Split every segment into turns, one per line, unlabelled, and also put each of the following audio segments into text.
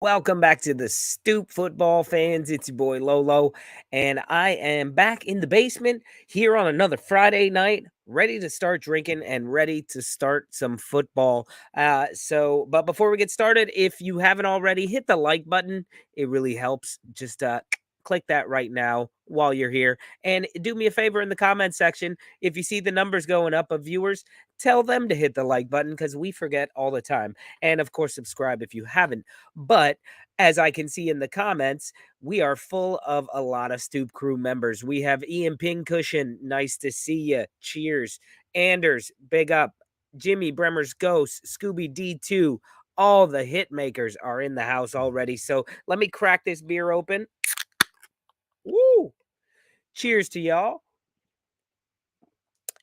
Welcome back to the Stoop football fans. It's your boy Lolo, and I am back in the basement here on another Friday night, ready to start drinking and ready to start some football. But before we get started, if you haven't already, hit the like button. It really helps. Just click that right now while you're here, and do me a favor in the comment section. If you see the numbers going up of viewers, tell them to hit the like button because we forget all the time. And of course, subscribe if you haven't. But as I can see in the comments, we are full of a lot of Stoop crew members. We have Ian Pincushion, nice to see you. Cheers. Anders, big up. Jimmy Bremer's Ghost, Scooby D2. All the hit makers are in the house already. So let me crack this beer open. Woo! Cheers to y'all.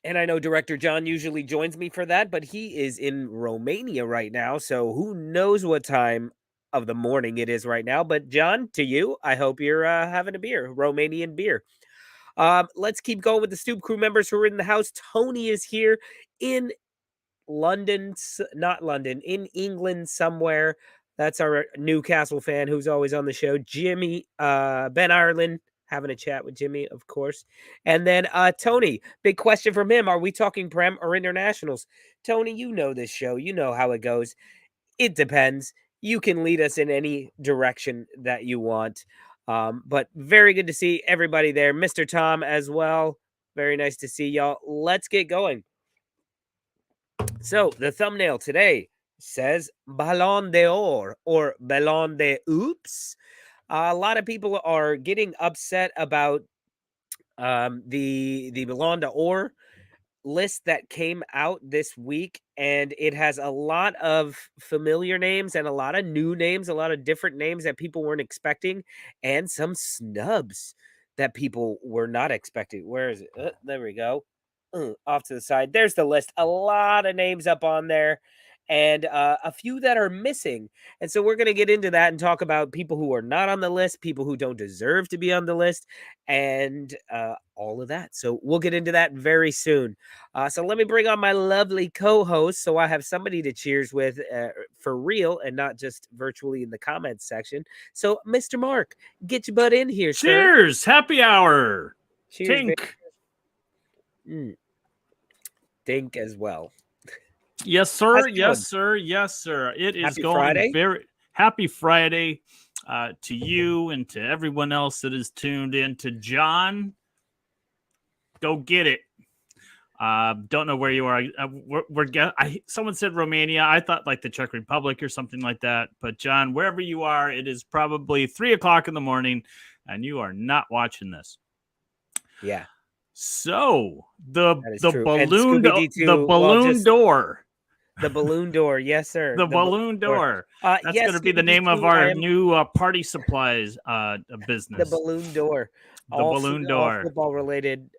And I know Director John usually joins me for that, but he is in Romania right now. So who knows what time of the morning it is right now. But John, to you, I hope you're having a beer, Romanian beer. Let's keep going with the Stoop crew members who are in the house. Tony is here in London, not London, in England somewhere. That's our Newcastle fan who's always on the show. Jimmy, Ben Ireland, having a chat with Jimmy, of course. And then Tony, big question from him. Are we talking Prem or internationals? Tony, you know this show. You know how it goes. It depends. You can lead us in any direction that you want. But very good to see everybody there. Mr. Tom as well. Very nice to see y'all. Let's get going. So the thumbnail today says Balon d'Or or Balon de Oops. A lot of people are getting upset about the Balon d'Or list that came out this week, and it has a lot of familiar names and a lot of new names, a lot of different names that people weren't expecting, and some snubs that people were not expecting. Where is it? There we go. Off to the side. There's the list. A lot of names up on there, and a few that are missing. And so we're going to get into that and talk about people who are not on the list, people who don't deserve to be on the list, and all of that. So we'll get into that very soon. So let me bring on my lovely co-host so I have somebody to cheers with for real and not just virtually in the comments section. So, Mr. Mark, get your butt in here,
Cheers!
Sir.
Happy hour!
Cheers,
Tink!
Think as well.
Yes, sir. Yes, sir. Yes, sir. It is
Happy
going
Friday.
very happy Friday to you and to everyone else that is tuned in. To John, go get it. Don't know where you are. Someone said Romania. I thought like the Czech Republic or something like that. But John, wherever you are, it is probably 3:00 in the morning, and you are not watching this.
Yeah.
So the balloon
door. The balloon door, yes, sir.
The balloon door. That's going to be the name of our new party supplies business.
The balloon door.
All
football-related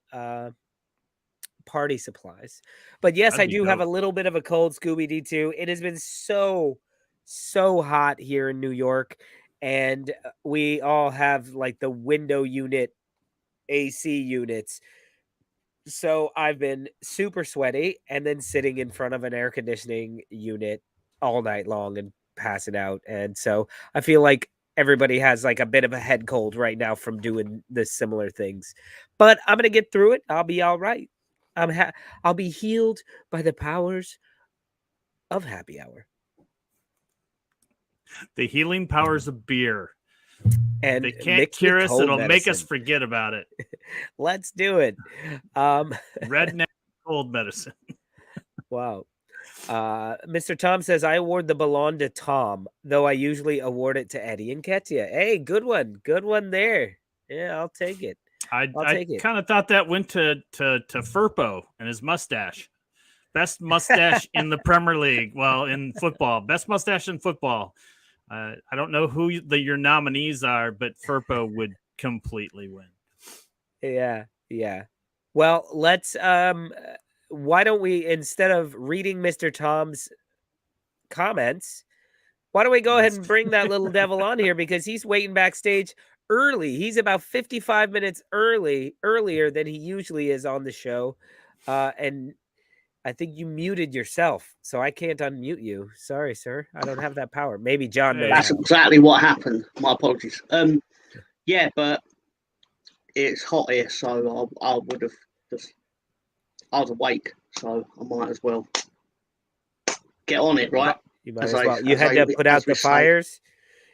party supplies. But yes, I do have a little bit of a cold, Scooby D2. It has been so hot here in New York, and we all have like the window unit AC units. So I've been super sweaty and then sitting in front of an air conditioning unit all night long and passing out. And so I feel like everybody has like a bit of a head cold right now from doing the similar things. But I'm going to get through it. I'll be all right. I'll be healed by the powers of happy hour.
The healing powers of beer.
And
they can't cure us. It'll make us forget about it.
Let's do it.
Redneck cold medicine.
Wow. Mr. Tom says, I award the Balon to Tom, though I usually award it to Eddie and Ketia. Hey, good one. Good one there. Yeah, I'll take it.
I kind of thought that went to Firpo and his mustache. Best mustache in the Premier League. Well, in football. Best mustache in football. I don't know who your nominees are, but Firpo would completely win.
Yeah. Well, let's why don't we, instead of reading Mr. Tom's comments, why don't we go ahead and bring that little devil on here, because he's waiting backstage early. He's about 55 minutes earlier than he usually is on the show. And I think you muted yourself, so I can't unmute you. Sorry, sir. I don't have that power. Maybe John knows.
That's exactly what happened. My apologies. Yeah, but it's hot here, so I would have just. I was awake, so I might as well get on it, right?
You might as well. You had to put out the fires.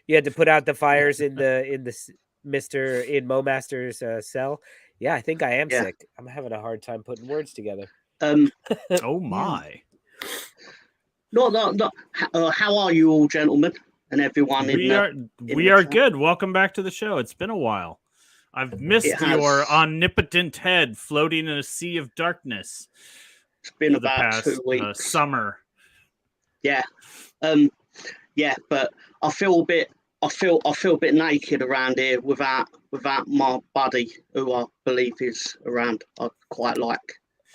You had to put out the fires in the Momaster's cell. Yeah, I think I am sick. I'm having a hard time putting words together.
Oh my!
No. How are you all, gentlemen, and everyone?
We are good. Welcome back to the show. It's been a while. I've missed your omnipotent head floating in a sea of darkness.
It's been about 2 weeks.
Summer.
Yeah, but I feel a bit naked around here without my buddy, who I believe is around. I quite like.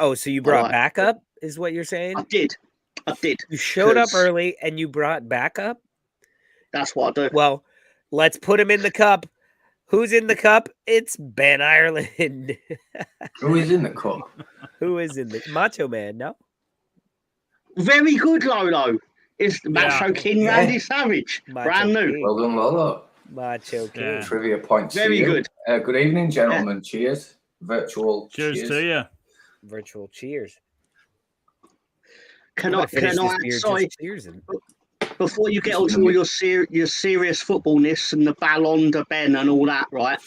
Oh, so you brought backup, is what you're saying?
I did.
You showed up early and you brought backup?
That's what I do.
Well, let's put him in the cup. Who's in the cup? It's Ben Ireland.
Who is in the cup?
Who is in the Macho Man? No.
Very good, Lolo. It's the Macho King Randy Savage. Brand new.
Well done, Lolo.
Macho King.
Trivia points.
Very good.
Good evening, gentlemen. Cheers. Virtual
cheers to you.
Virtual cheers.
Can I sorry, before you get onto all your serious footballness and the Balon de Ben and all that, right?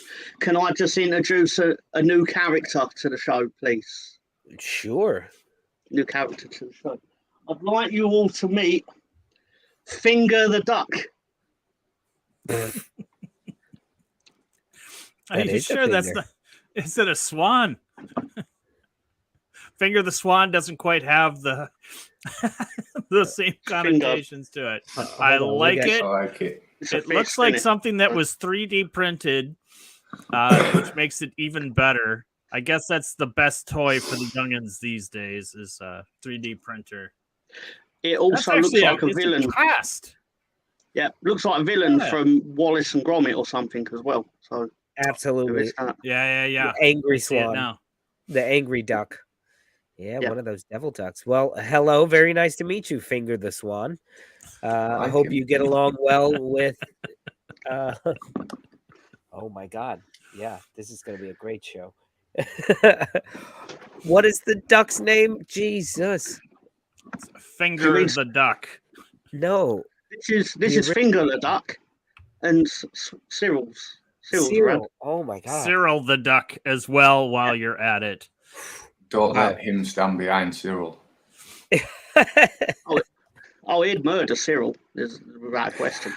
Can I just introduce a new character to the show, please?
Sure.
New character to the show. I'd like you all to meet Finger the Duck.
Are you sure that's not? Is it a swan? Finger the Swan doesn't quite have the same connotations to it. I like it. It looks like something that was 3D printed, which makes it even better. I guess that's the best toy for the youngins these days is a 3D printer.
It also looks like a villain. Yeah, looks like a villain from Wallace and Gromit or something as well. So
absolutely.
Yeah.
The angry swan. The angry duck. Yeah, one of those devil ducks. Well, hello. Very nice to meet you, Finger the Swan. I hope you get along well with... oh, my God. Yeah, this is going to be a great show. What is the duck's name? Jesus.
Finger the Duck.
No.
This is Finger the Duck and Cyril.
Oh, my God.
Cyril the Duck as well while you're at it.
Don't let him stand behind Cyril.
He'd murder Cyril. Is the right question.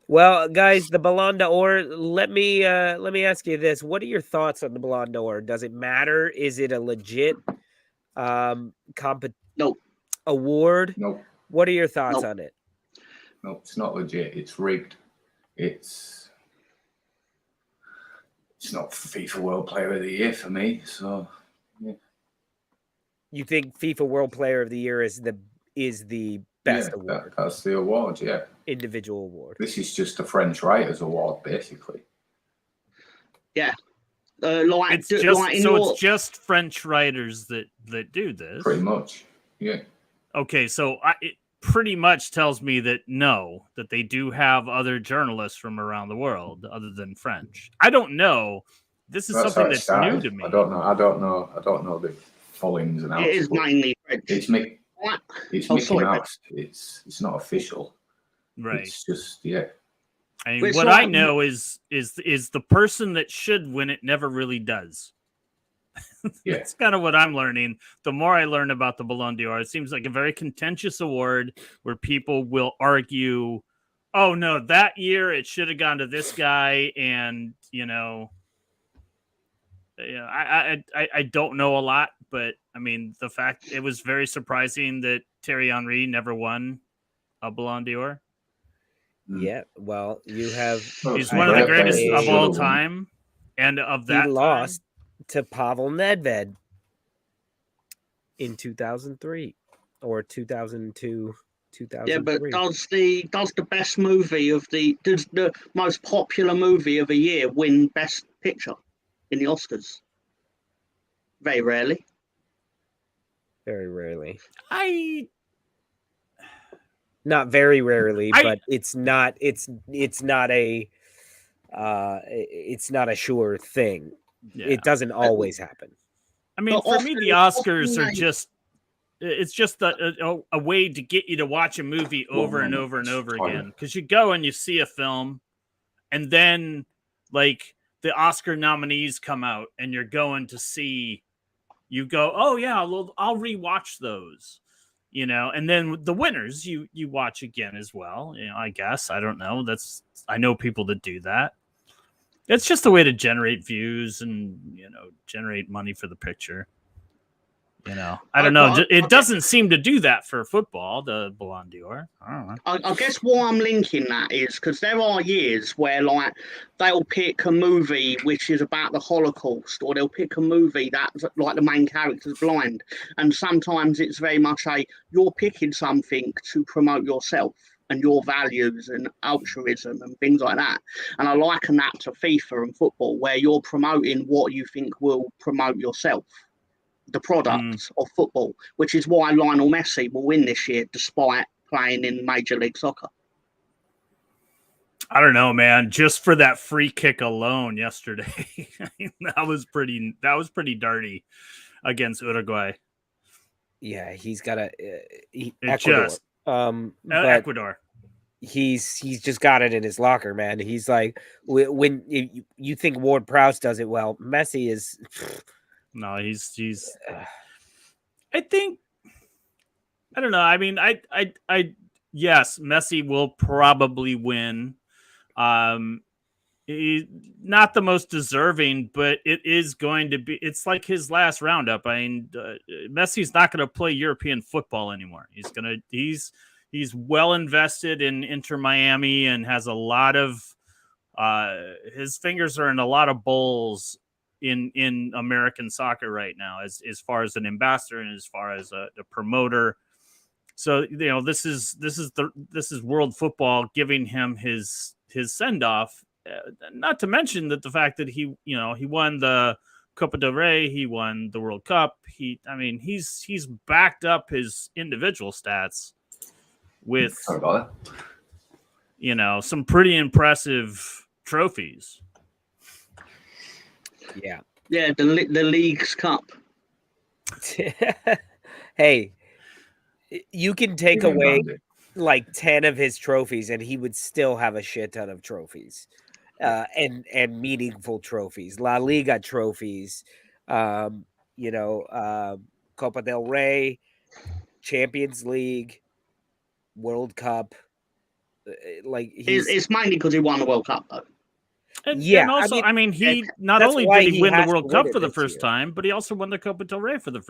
Well, guys, the Ballon d'Or. Let me ask you this: what are your thoughts on the Ballon d'Or? Does it matter? Is it a legit award?
No.
What are your thoughts on it?
No, it's not legit. It's rigged. It's not FIFA World Player of the Year for me. So, yeah.
You think FIFA World Player of the Year is the best award?
That's the award. Yeah,
individual award.
This is just a French Writers Award, basically.
Yeah,
it's just French writers that do this.
Pretty much. Yeah.
Okay, so it pretty much tells me that they do have other journalists from around the world other than French. I don't know. This is something that's new to me.
I don't know the full ins and outs.
It is mainly French.
It's Mickey Mouse. It's not official.
Right.
It's just
I mean, what I know is the person that should win it never really does.
Yeah.
That's kind of what I'm learning. The more I learn about the Ballon d'Or, it seems like a very contentious award where people will argue, oh, no, that year it should have gone to this guy. And, I don't know a lot, but I mean, the fact it was very surprising that Thierry Henry never won a Ballon d'Or.
Yeah, well, you have...
He's one of the greatest of all time. And of that
he lost to Pavel Nedved in 2003 or 2002, 2003.
Yeah, but does the best movie does the most popular movie of a year win Best Picture in the Oscars? Very rarely.
Very rarely.
Not
very rarely, but it's not a sure thing.
Yeah.
It doesn't always happen.
I mean, for me, the Oscars are just a way to get you to watch a movie over and over and over again. Because you go and you see a film, and then like the Oscar nominees come out, and you're going to see. You go, oh yeah, I'll rewatch those. And then the winners you watch again as well. I guess I don't know. I know people that do that. It's just a way to generate views and generate money for the picture. I don't know. It doesn't seem to do that for football. The Ballon d'Or. I don't know.
I guess why I'm linking that is because there are years where like they'll pick a movie which is about the Holocaust, or they'll pick a movie that's like the main character's blind, and sometimes it's very much you're picking something to promote yourself and your values and altruism and things like that. And I liken that to FIFA and football, where you're promoting what you think will promote yourself, the product of football, which is why Lionel Messi will win this year despite playing in Major League Soccer.
I don't know, man. Just for that free kick alone yesterday, that was pretty dirty against Uruguay.
Yeah, he's got
Ecuador. Ecuador.
He's just got it in his locker, man. He's like, when you think Ward-Prowse does it well, Messi is.
No, he's. I think. I don't know. I mean, yes, Messi will probably win. He's not the most deserving, but it is going to be. It's like his last roundup. I mean, Messi's not going to play European football anymore. He's well invested in Inter Miami and has a lot of. His fingers are in a lot of bowls in American soccer right now, as far as an ambassador and as far as a promoter. So this is world football giving him his send off. Not to mention that the fact that he won the Copa del Rey, he won the World Cup. He's backed up his individual stats with some pretty impressive trophies.
Yeah,
the League's Cup.
Hey, you can take away like 10 of his trophies, and he would still have a shit ton of trophies, and meaningful trophies. La Liga trophies, Copa del Rey, Champions League, World Cup. Like
it's mainly because he won the World Cup, though.
And also, he not only did he win the World Cup for the first time, but he also won the Copa del Rey for the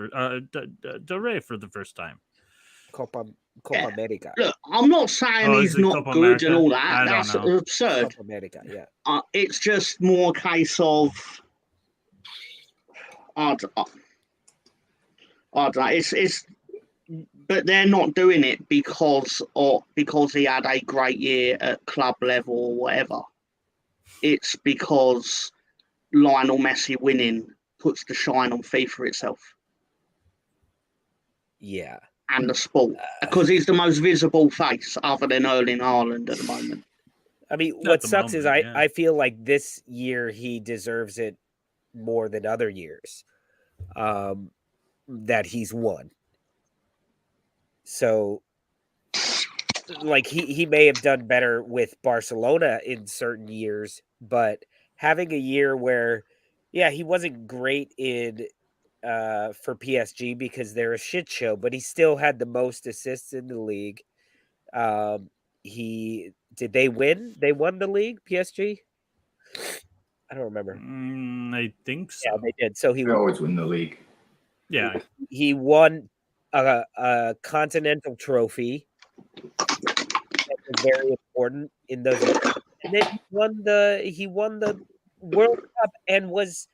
first time.
Copa America.
Look, I'm not saying he's not
Copa
good
America?
and all that.
That's
absurd.
Copa America, yeah.
It's just more a case of I don't know. It's but they're not doing it because he had a great year at club level or whatever. It's because Lionel Messi winning puts the shine on FIFA itself.
Yeah.
And the sport. Because he's the most visible face other than Erling Haaland at the moment.
I mean, what sucks is I feel like this year he deserves it more than other years that he's won. So, like, he may have done better with Barcelona in certain years, but having a year where, he wasn't great in for PSG because they're a shit show, but he still had the most assists in the league. Did they win? They won the league, PSG? I don't remember.
I think so.
Yeah, they did. So
they always win the league.
Yeah.
He won a continental trophy. That was very important in those years. And then he won the World Cup and was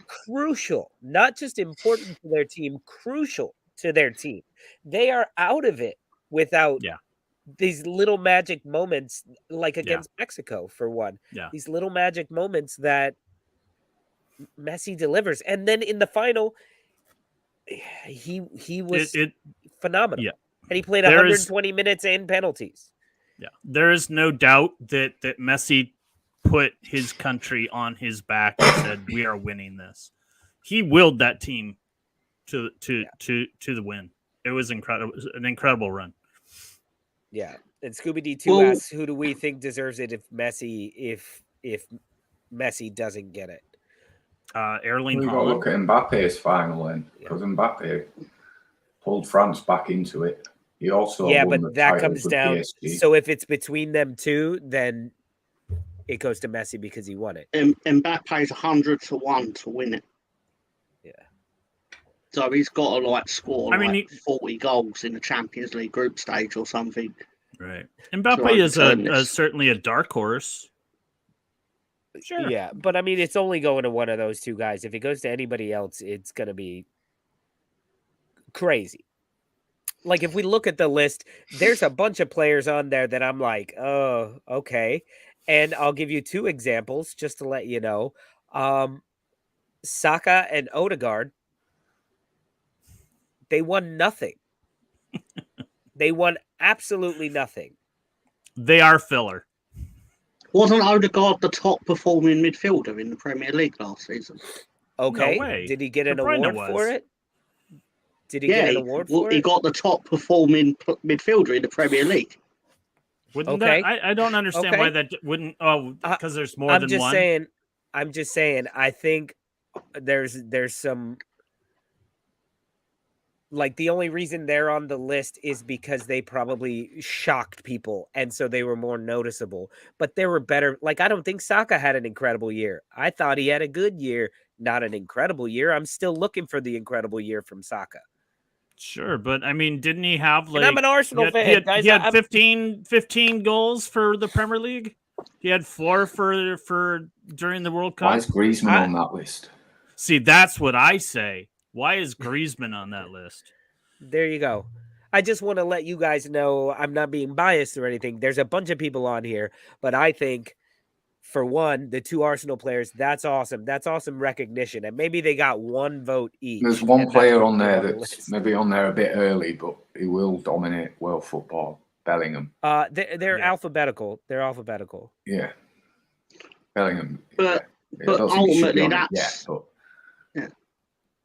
crucial, not just important to their team, crucial to their team. They are out of it without these little magic moments, like against Mexico, for one.
Yeah.
These little magic moments that Messi delivers. And then in the final, he was
It
phenomenal.
yeah.
And he played
There is-
120 minutes and penalties.
Yeah, there is no doubt that Messi put his country on his back and said, "We are winning this." He willed that team to the win. It was incredible. It was an incredible run.
Yeah. And Scooby D2 asks, who do we think deserves it if Messi doesn't get it?
Erling
We've got to
Haaland.
look at Mbappe's final then, because Mbappe pulled France back into it. He also won
but
the
that
title
comes
with
down.
PSG.
So if it's between them two, then it goes to Messi because he won it.
Mbappe's 100-1 to win it.
Yeah.
So he's got to score 40 goals in the Champions League group stage or something.
Right. Mbappe is certainly a dark horse. Sure.
Yeah, but I mean, it's only going to one of those two guys. If it goes to anybody else, it's going to be crazy. Like, if we look at the list, there's a bunch of players on there that I'm like, oh, okay. And I'll give you two examples just to let you know. Saka and Odegaard, they won nothing. They won absolutely nothing.
They are filler.
Wasn't Odegaard the top performing midfielder in the Premier League last season?
Okay.
No way.
Did he get an award for it? Did he get an award for it?
He got the top performing midfielder in the Premier League.
Wouldn't I don't understand why that wouldn't. Oh, because there's more than one.
I'm just saying. I think there's some. Like, the only reason they're on the list is because they probably shocked people, and so they were more noticeable. But there were better. Like, I don't think Saka had an incredible year. I thought he had a good year, not an incredible year. I'm still looking for the incredible year from Saka.
Sure, but I mean, didn't he have
and I'm an Arsenal fan.
He had 15 goals for the Premier League. He had 4 for during the World Cup.
Why is Griezmann on that list?
See, that's what I say. Why is Griezmann on that list?
There you go. I just want to let you guys know I'm not being biased or anything. There's a bunch of people on here, but I think, for one, the two Arsenal players, that's awesome. That's awesome recognition. And maybe they got one vote each.
There's one player on there that's maybe on there a bit early, but he will dominate world football. Bellingham.
They're alphabetical. They're alphabetical.
Yeah. Bellingham.
But ultimately that's...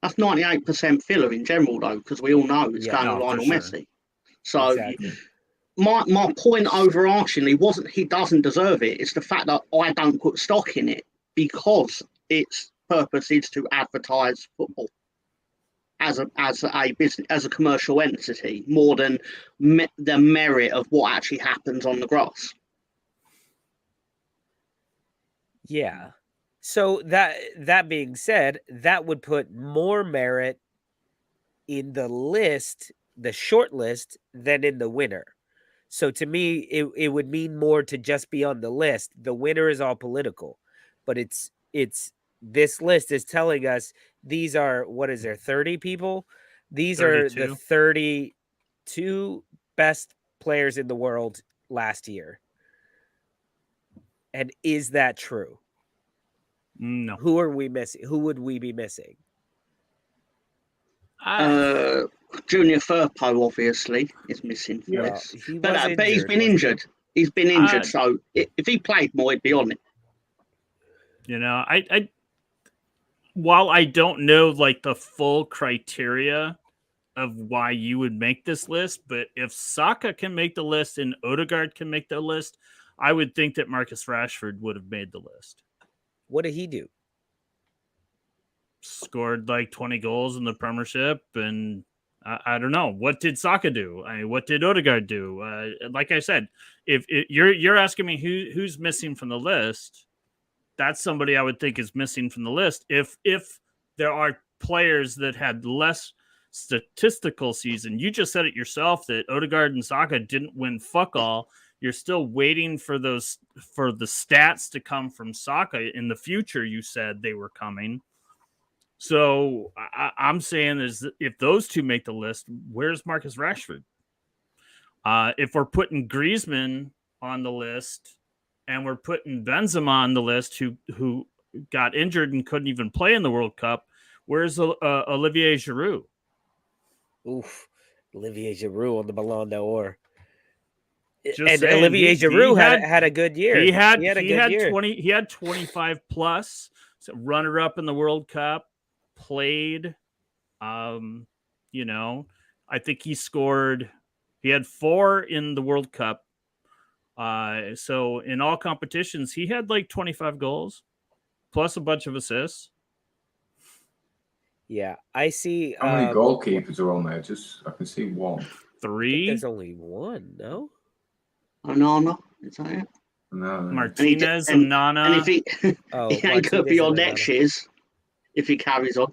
That's 98% filler in general, though, because we all know it's going to Lionel Messi. So
exactly.
my point overarchingly wasn't he doesn't deserve it. It's the fact that I don't put stock in it because its purpose is to advertise football as a business, as a commercial entity, more than the merit of what actually happens on the grass.
Yeah. So that being said, that would put more merit in the list, the short list, than in the winner. So to me, it would mean more to just be on the list. The winner is all political, but it's this list is telling us these are, what is there, 30 people? These 32. Are the 32 best players in the world last year. And is that true?
No.
Who are we missing? Who would we be missing?
Junior Firpo obviously is missing for this. But he's been injured. He's been injured, so if he played more, he'd be on it.
You know, I while I don't know like the full criteria of why you would make this list, but if Saka can make the list and Odegaard can make the list, I would think that Marcus Rashford would have made the list.
What did he do?
Scored like 20 goals in the Premiership, and I don't know. What did Saka do? What did Odegaard do? Like I said, if you're asking me who's missing from the list, that's somebody I would think is missing from the list. If there are players that had less statistical season, you just said it yourself that Odegaard and Saka didn't win fuck all. You're still waiting for the stats to come from Saka in the future. You said they were coming. So I'm saying is if those two make the list, where's Marcus Rashford? If we're putting Griezmann on the list and we're putting Benzema on the list, who got injured and couldn't even play in the World Cup, where's Olivier Giroud?
Oof. Olivier Giroud on the Ballon d'Or.
Just
And
saying,
Olivier
he
Giroud had a good year.
He had
a good year.
25 plus, so runner up in the World Cup, played. You know, I think he had 4 in the World Cup. So in all competitions, he had like 25 goals plus a bunch of assists.
Yeah, I see.
How many goalkeepers are on there? I can see 1.
3.
There's only 1, no?
Onana, is that it?
No.
Martinez and Nana.
And if he ain't going to be on
Martinez and
next year's, if he carries on.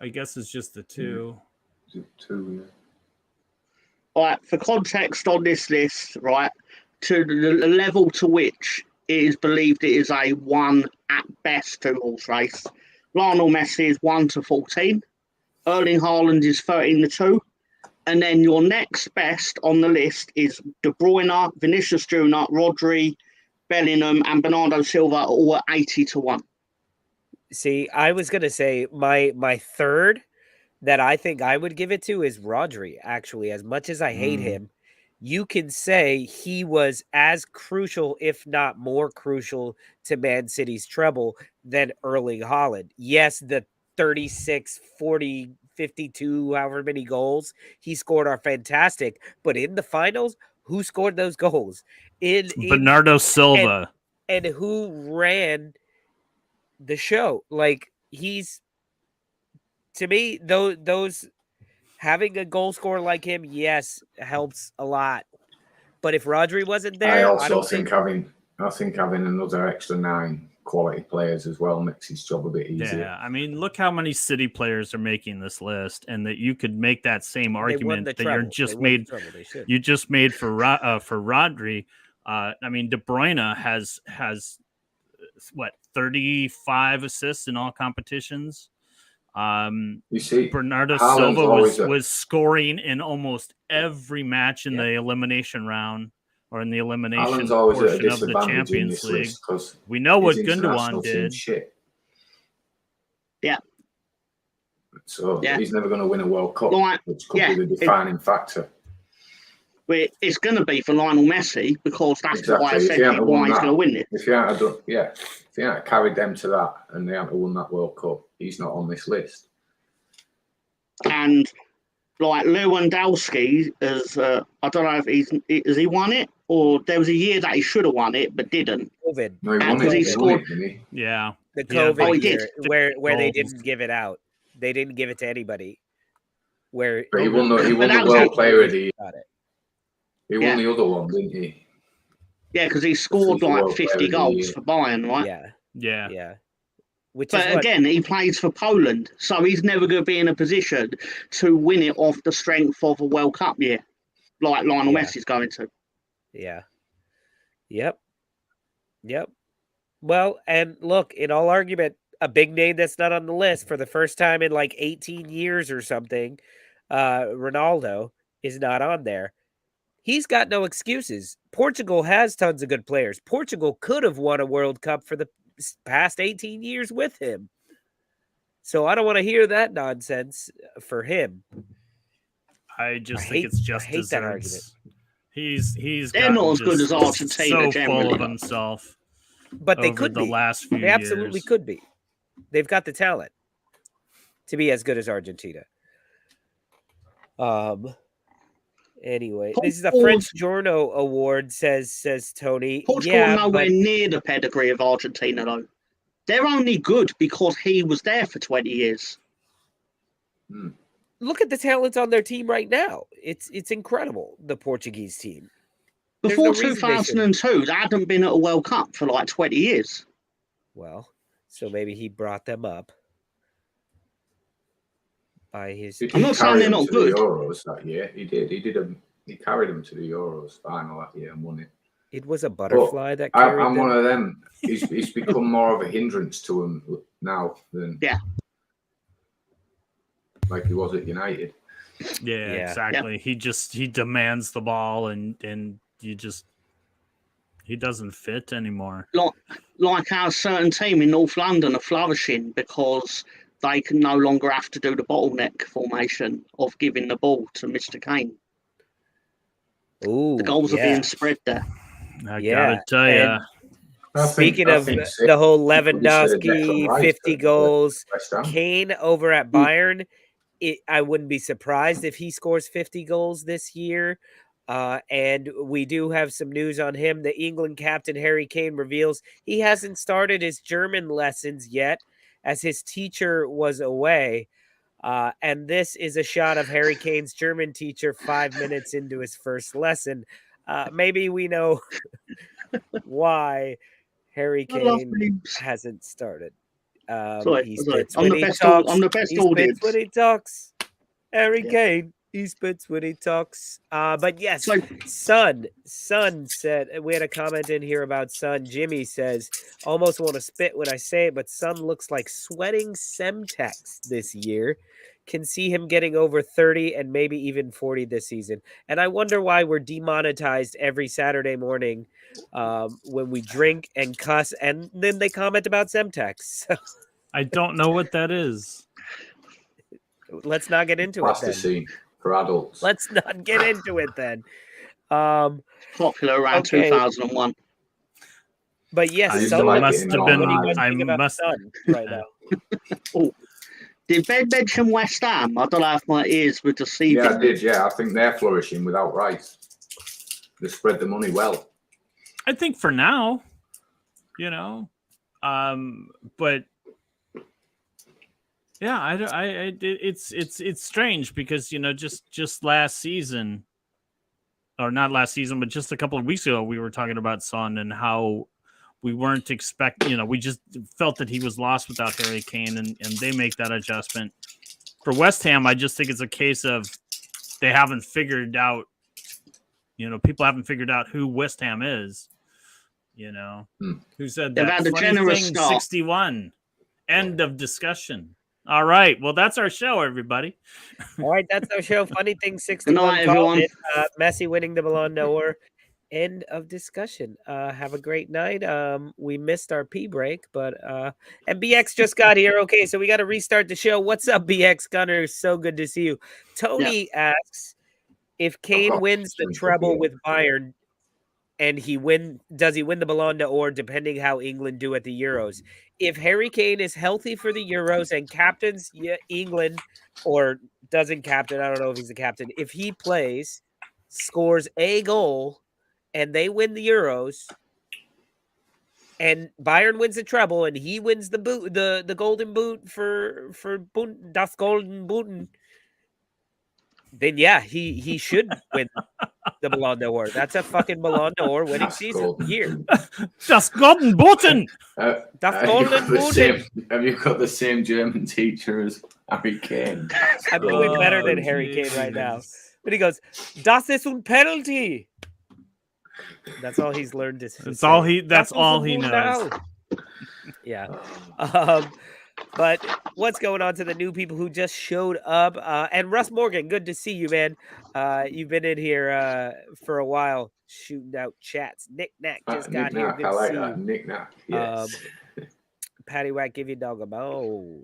I guess it's just the 2.
Is it 2? Yeah.
All right, for context on this list, right, to the level to which it is believed it is a 1 at best 2-horse race, Lionel Messi is 1 to 14, Erling Haaland is 13 to 2, and then your next best on the list is De Bruyne, Vinicius Junior, Rodri, Bellingham, and Bernardo Silva, all at 80 to 1.
See, I was gonna say my third that I think I would give it to is Rodri. Actually, as much as I hate him, you can say he was as crucial, if not more crucial, to Man City's treble than Erling Haaland. Yes, the 36, 40, 52, however many goals he scored are fantastic, but in the finals, who scored those goals?
Bernardo Silva.
And who ran the show? Like, he's, to me, those having a goal scorer like him, yes, helps a lot. But if Rodri wasn't there,
I also think having another extra 9 quality players as well makes his job a bit easier.
Yeah, I mean, look how many City players are making this list, and that you could make that same argument that you just made for Rodri. I mean, De Bruyne has what, 35 assists in all competitions.
You see,
Bernardo
Haaland's
Silva was scoring in almost every match in the elimination round or in the elimination portion of the Champions League. We know what Gundogan did.
Shit.
Yeah.
So he's never going to win a World Cup, which could be the defining factor.
Well, it's going to be for Lionel Messi, because that's why I said why he's going to win it.
If he hadn't carried them to that and they hadn't won that World Cup, he's not on this list.
And like Lewandowski, I don't know if has he won it, or there was a year that he should have won it but didn't.
COVID.
No, he won it.
He scored.
Didn't he?
Yeah,
the COVID year,
did.
where they didn't give it out. They didn't give it to anybody. But
he won the World Player of the Year. He won the other one, didn't he?
Yeah, because he scored like 50 goals for Bayern, right?
Yeah.
But again, he plays for Poland, so he's never going to be in a position to win it off the strength of a World Cup year, like Lionel Messi's going to.
Yeah. Yep. Well, and look, in all argument, a big name that's not on the list for the first time in like 18 years or something, Ronaldo is not on there. He's got no excuses. Portugal has tons of good players. Portugal could have won a World Cup for the past 18 years with him. So I don't want to hear that nonsense for him.
I think it's just
that argument.
They're not as good as Argentina.
So full of himself.
But they could be.
The last few
they absolutely could be. They've got the talent to be as good as Argentina. Anyway, this is a French Journal award, says Tony.
Portugal nowhere near the pedigree of Argentina, though. They're only good because he was there for 20 years.
Look at the talent on their team right now. It's incredible, the Portuguese team.
Before 2002, they hadn't been at a World Cup for like 20 years.
Well, so maybe he brought them up by his.
I'm not saying they're not good.
The Euros that year, he did. He carried them to the Euros final that year and won it.
It was a butterfly that carried
I'm
them.
one of them. He's become more of a hindrance to him now than like he was at United.
Yeah, exactly. Yeah. He demands the ball and he doesn't fit anymore.
Like our certain team in North London are flourishing because they can no longer have to do the bottleneck formation of giving the ball to Mr. Kane.
Ooh,
The goals are being spread there.
I gotta tell you.
Speaking of the whole Lewandowski 50 goals, Kane over at Bayern, I wouldn't be surprised if he scores 50 goals this year. And we do have some news on him. The England captain, Harry Kane, reveals he hasn't started his German lessons yet as his teacher was away. And this is a shot of Harry Kane's German teacher 5 minutes into his first lesson. Maybe we know why Harry Kane hasn't started. He spits when he talks.
I'm the best
He
audience.
spits when he talks. Harry Kane, he spits when he talks. But yes, Son said, we had a comment in here about Son. Jimmy says, almost want to spit when I say it, but Son looks like sweating Semtex this year. Can see him getting over 30 and maybe even 40 this season. And I wonder why we're demonetized every Saturday morning when we drink and cuss, and then they comment about Semtex.
I don't know what that is.
Let's not get into it then.
For adults.
Let's not get into it then.
Popular around 2001.
But yes,
I must have been
right now.
Did Ben mention West Ham? I don't know if my ears were deceiving.
Yeah, I did. Yeah, I think they're flourishing without Rice. They spread the money well.
I think for now, but yeah, it's strange because just last season, or not last season, but just a couple of weeks ago, we were talking about Son and how we weren't expecting, we just felt that he was lost without Harry Kane, and they make that adjustment. For West Ham, I just think it's a case of they haven't figured out, people haven't figured out who West Ham is, Who said that?
They've had a generous start.
61. End of discussion. All right. Well, that's our show, everybody.
All right, that's our show. Funny thing 61 called it. Messi winning the Balon d'Or. End of discussion. Have a great night. We missed our pee break, but and BX just got here. Okay, so we got to restart the show. What's up, BxGunner? So good to see you. Tony asks if Kane wins the treble with Bayern, and does he win the Balon d'Or depending how England do at the Euros? If Harry Kane is healthy for the Euros and captains England, or doesn't captain, I don't know if he's a captain. If he plays, scores a goal, and they win the Euros, and Bayern wins the treble, and he wins the golden boot for das Golden Booten, then yeah, he should win the Balon d'Or. That's a fucking Balon d'Or winning season here.
Das Golden Booten.
Das Golden Booten.
Have you got the same German teacher as Harry Kane?
I'm doing better than Harry Kane right now. But he goes, Das ist ein Penalty. That's all he's learned.
That's all he knows.
Yeah. But what's going on to the new people who just showed up? And Russ Morgan, good to see you, man. You've been in here for a while, shooting out chats. Nick Knack just got here. Good
I like
to see
that.
you.
Nick Knack, yes.
Patty Whack, give your dog a bow.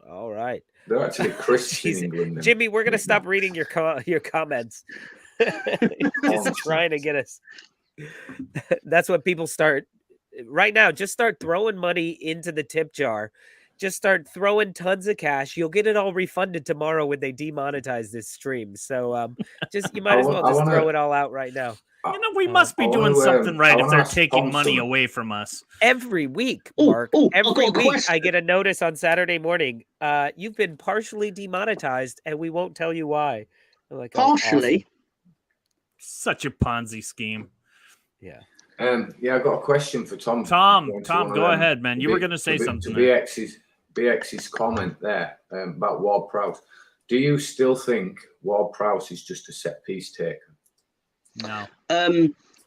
All right.
They're actually Christian England.
Jimmy, we're going to stop reading your comments. Just trying to get us. That's what people start right now. Just start throwing money into the tip jar. Just start throwing tons of cash. You'll get it all refunded tomorrow when they demonetize this stream. So you might as well just throw it all out right now.
We must be doing something right if they're taking money away from us.
Every week, Mark. Every week I get a notice on Saturday morning. You've been partially demonetized and we won't tell you why. I'm like,
partially?
Awesome.
Such a Ponzi scheme.
Yeah.
I've got a question for Tom.
Tom, go ahead, man. You were going to say something.
BX's comment there about Ward-Prowse. Do you still think Ward-Prowse is just a set piece taker?
No.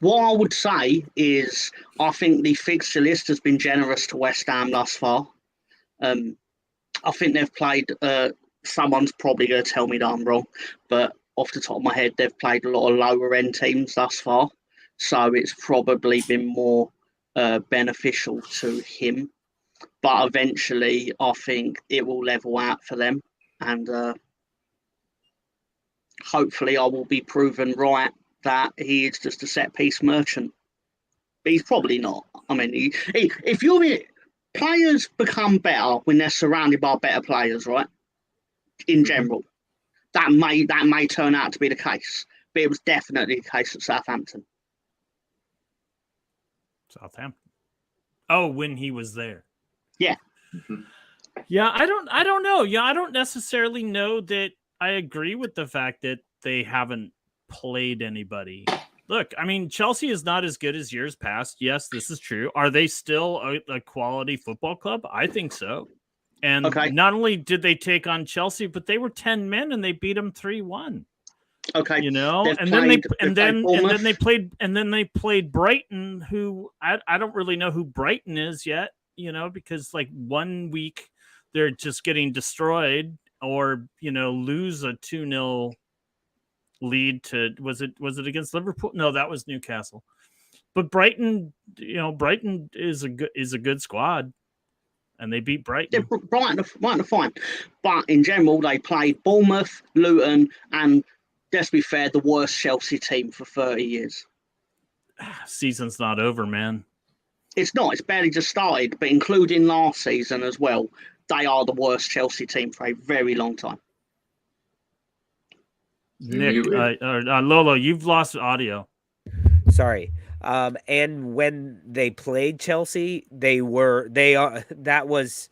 What I would say is I think the fixture list has been generous to West Ham thus far. I think they've played. Someone's probably going to tell me that I'm wrong, but off the top of my head, they've played a lot of lower end teams thus far. So it's probably been more beneficial to him. But eventually, I think it will level out for them, and hopefully, I will be proven right that he is just a set piece merchant. But he's probably not. I mean, if you're players become better when they're surrounded by better players, right? In general, that may turn out to be the case. But it was definitely the case at Southampton.
Southampton. Oh, when he was there.
Yeah.
Yeah, I don't know. Yeah, I don't necessarily know that I agree with the fact that they haven't played anybody. Look, I mean, Chelsea is not as good as years past. Yes, this is true. Are they still a quality football club? I think so. And not only did they take on Chelsea, but they were 10 men and they beat them 3-1.
Okay.
You know, and then they played Brighton, who I don't really know who Brighton is yet, you know, because like 1 week they're just getting destroyed or, you know, lose a 2-0 lead to was it against Liverpool? No, that was Newcastle. But Brighton, you know, Brighton is a good squad. And they beat Brighton.
Yeah, Brighton are fine. But in general, they played Bournemouth, Luton, and let's be fair, the worst Chelsea team for 30 years.
Season's not over, man.
It's not. It's barely just started. But including last season as well, they are the worst Chelsea team for a very long time.
Nick, Lolo, you've lost audio.
Sorry. And when they played Chelsea, that was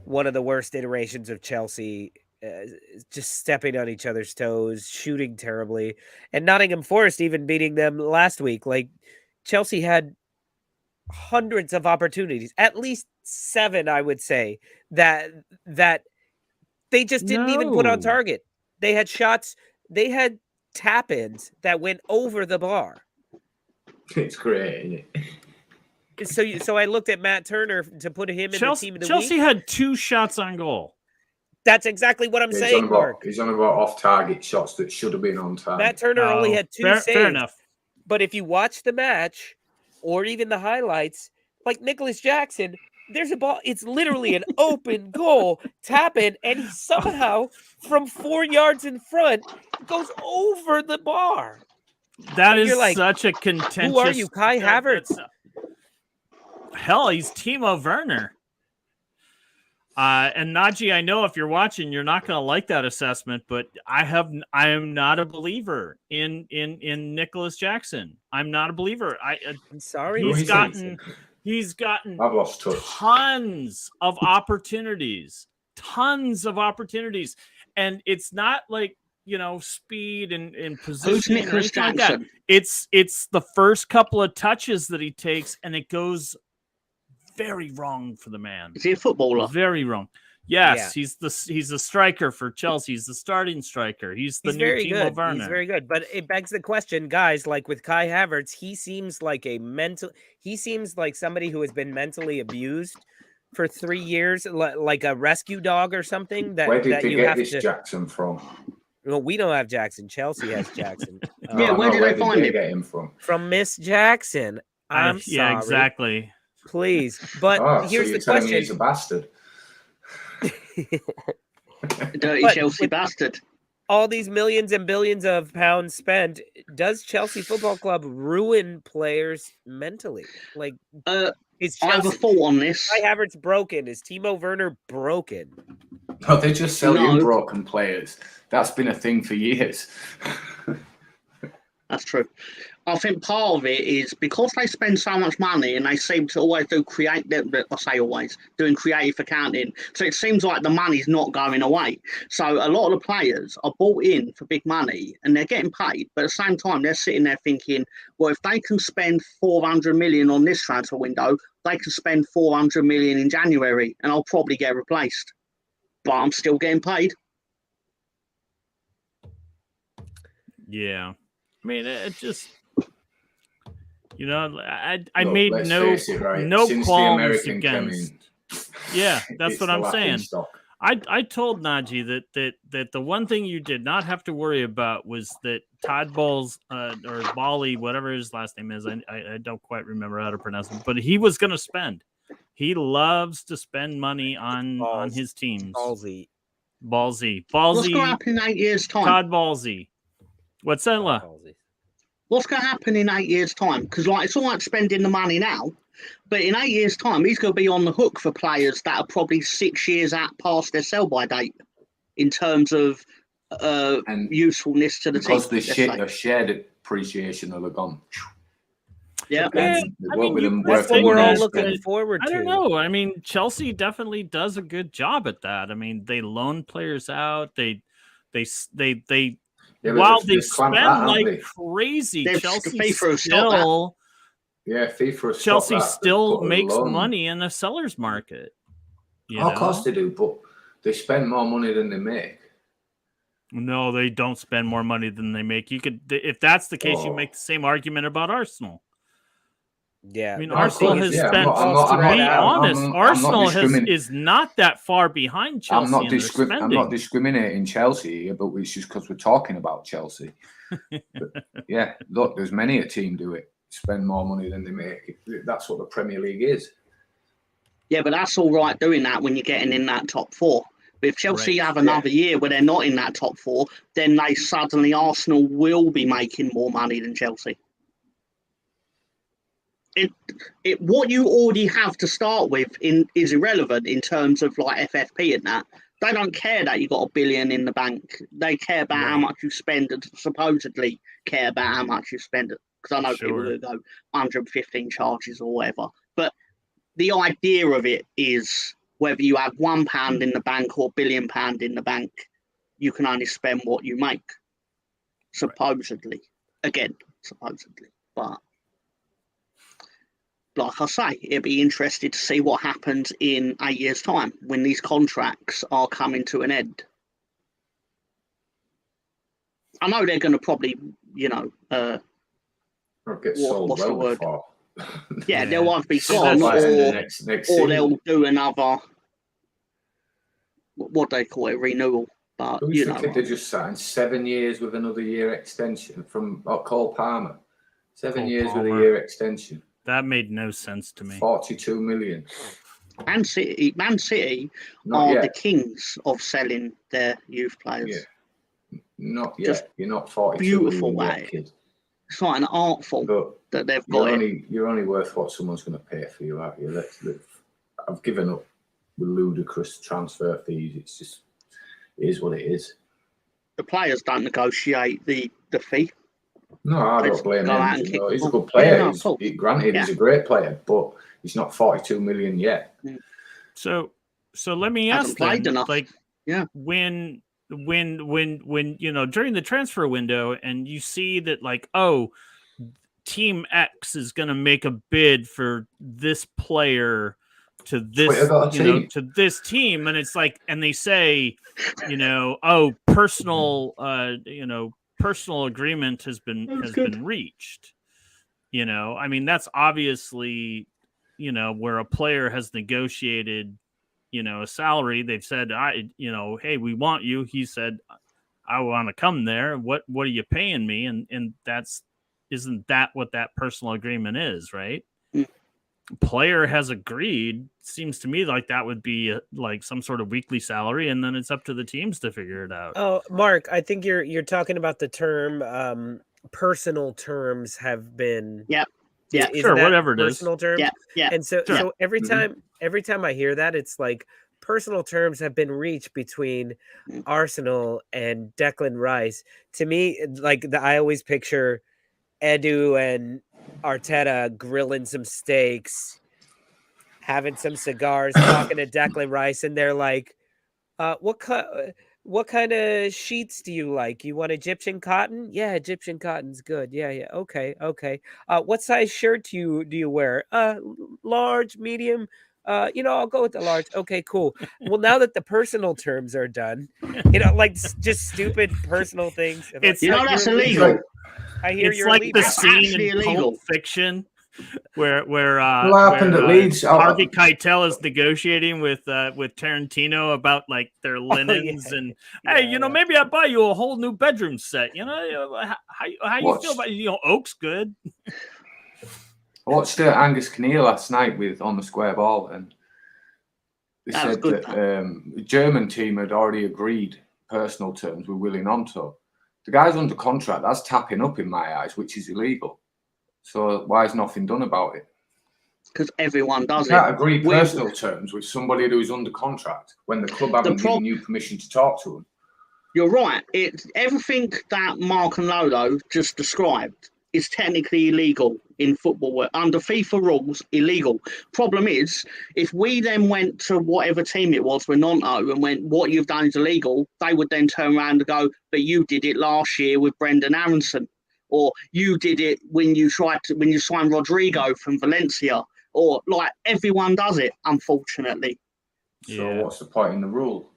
one of the worst iterations of Chelsea, just stepping on each other's toes, shooting terribly, and Nottingham Forest even beating them last week. Like Chelsea had hundreds of opportunities, at least 7, I would say, that they just didn't even put on target. They had shots, they had tap-ins that went over the bar.
It's great, isn't
it? So I looked at Matt Turner to put him in the team of the week.
Chelsea had 2 shots on goal.
That's exactly what I'm saying, Mark.
He's on about off-target shots that should have been on target.
Matt Turner only had 2 saves.
Fair enough.
But if you watch the match or even the highlights, like Nicholas Jackson, there's a ball. It's literally an open goal, tap in, and he somehow, from 4 yards in front, goes over the bar.
That is like, such a contentious...
Who are you, Kai Havertz?
Hell, he's Timo Werner. And Najee, I know if you're watching, you're not going to like that assessment, but I am not a believer in Nicholas Jackson. I'm not a believer.
I'm sorry.
He's gotten
I've lost touch.
tons of opportunities, and it's not like, you know, speed and position.
Who's Nicholas Jackson?
Like it's the first couple of touches that he takes, and it goes very wrong for the man.
Is he a footballer?
Very wrong. Yes, yeah. He's a striker for Chelsea. He's the starting striker. He's new Timo Werner.
He's very good. But it begs the question, guys, like with Kai Havertz, he seems like somebody who has been mentally abused for 3 years, like a rescue dog or something.
Where did they get this Jackson from?
Well, we don't have Jackson. Chelsea has Jackson.
Where did they find
get him from?
From Miss Jackson. I'm sorry.
Yeah, exactly.
Please, but here's the question:
he's a bastard.
Dirty Chelsea bastard.
All these millions and billions of pounds spent, does Chelsea Football Club ruin players mentally? Like, is Chelsea,
I have a thought on this.
Kai Havertz broken? Is Timo Werner broken?
No, they just sell you broken players. That's been a thing for years.
That's true. I think part of it is because they spend so much money and they seem to always do doing creative accounting. So it seems like the money's not going away. So a lot of the players are bought in for big money and they're getting paid. But at the same time, they're sitting there thinking, well, if they can spend 400 million on this transfer window, they can spend 400 million in January and I'll probably get replaced. But I'm still getting paid.
Yeah. I mean, it just, you know, I made no qualms against. Yeah, that's what I'm saying. I told Najee that the one thing you did not have to worry about was that Todd Bowles or Bali, whatever his last name is, I don't quite remember how to pronounce it, but he was going to spend. He loves to spend money on his teams.
Ballsy.
What's going to happen in 8 years' time?
Todd Ballsy. What's that?
Ballsy.
What's going to happen in 8 years' time? Because it's all right spending the money now, but in 8 years' time, he's going to be on the hook for players that are probably 6 years out past their sell-by date in terms of usefulness to the team.
Because the shared appreciation will have gone.
Yeah,
that's
what we're all looking forward to.
I don't know. I mean, Chelsea definitely does a good job at that. I mean, they loan players out. While they spend like crazy, Chelsea still makes money in the sellers market.
Of course they do, but they spend more money than they make.
No, they don't spend more money than they make. You could, if that's the case, you make the same argument about Arsenal.
Yeah,
I mean, Arsenal has spent. To be honest, Arsenal is not that far behind Chelsea.
I'm not discriminating Chelsea, but it's just because we're talking about Chelsea. But, yeah, look, there's many a team do it. Spend more money than they make. That's what the Premier League is.
Yeah, but that's all right doing that when you're getting in that top four. But if Chelsea have another year where they're not in that top four, then Arsenal will be making more money than Chelsea. What you already have to start with is irrelevant in terms of like FFP and that. They don't care that you got $1 billion in the bank. They care about how much you spend and supposedly care about how much you spend. Because I know people who go 115 charges or whatever. But the idea of it is whether you have £1 in the bank or £1 billion in the bank, you can only spend what you make. Supposedly. Again, supposedly. But like I say, it'd be interesting to see what happens in 8 years' time when these contracts are coming to an end. I know they're going to probably,
or get sold
what's the word?
For.
Yeah, they'll either be gone or they'll do another, what they call it, renewal. But
who's the kid they just signed 7 years with another year extension from Cole Palmer? 7 years with a year extension.
That made no sense to me.
42 million.
Man City are the kings of selling their youth players.
Yeah. Not yet. Just you're not 42
beautiful
million
way.
Yet, kid.
It's like an art form that they've got.
You're only worth what someone's going to pay for you, aren't you? I've given up the ludicrous transfer fees. It's just, it is what it is.
The players don't negotiate the fee.
No, I don't blame him. He's a good player. Granted, he's a great player, but he's not 42 million yet.
So let me ask them, when during the transfer window, and you see that Team X is going to make a bid for this player to this to this team, and it's and they say, personal agreement has been reached. I mean, that's obviously, where a player has negotiated, a salary. They've said, hey, we want you. He said, I want to come there. What are you paying me? And isn't that what that personal agreement is, right? Player has agreed. Seems to me like that would be some sort of weekly salary, and then it's up to the teams to figure it out.
Oh, Mark, I think you're talking about the term personal terms have been.
Yeah,
sure, whatever it is.
Personal terms.
Yeah.
And so every time I hear that, it's like personal terms have been reached between Arsenal and Declan Rice. To me, I always picture Edu and Arteta grilling some steaks, having some cigars, talking to Declan Rice, and they're like, what kind of sheets do you like? You want Egyptian cotton? Yeah, Egyptian cotton's good. Yeah. Okay. What size shirt do you wear? Large, medium? I'll go with the large. Okay, cool. Well, now that the personal terms are done, just stupid personal things.
That's illegal.
I hear you're
like the scene in Pulp Fiction where Harvey Keitel is negotiating with Tarantino about their linens maybe I buy you a whole new bedroom set. How you feel about Oak's good.
I watched Angus Kinnear last night on the square ball, and they said that the German team had already agreed personal terms with Willie Gnonto. The guy's under contract. That's tapping up in my eyes, which is illegal. So why is nothing done about it?
Because everyone does
you can't agree personal terms with somebody who's under contract when the club haven't given you permission to talk to them.
You're right. It's everything that Mark and Lolo just described is technically illegal in football. Under FIFA rules, illegal. Problem is, if we then went to whatever team it was, Renonto, and went, what you've done is illegal, they would then turn around and go, but you did it last year with Brendan Aronson. Or you did it when you signed Rodrigo from Valencia. Or like everyone does it, unfortunately.
So what's the point in the rule?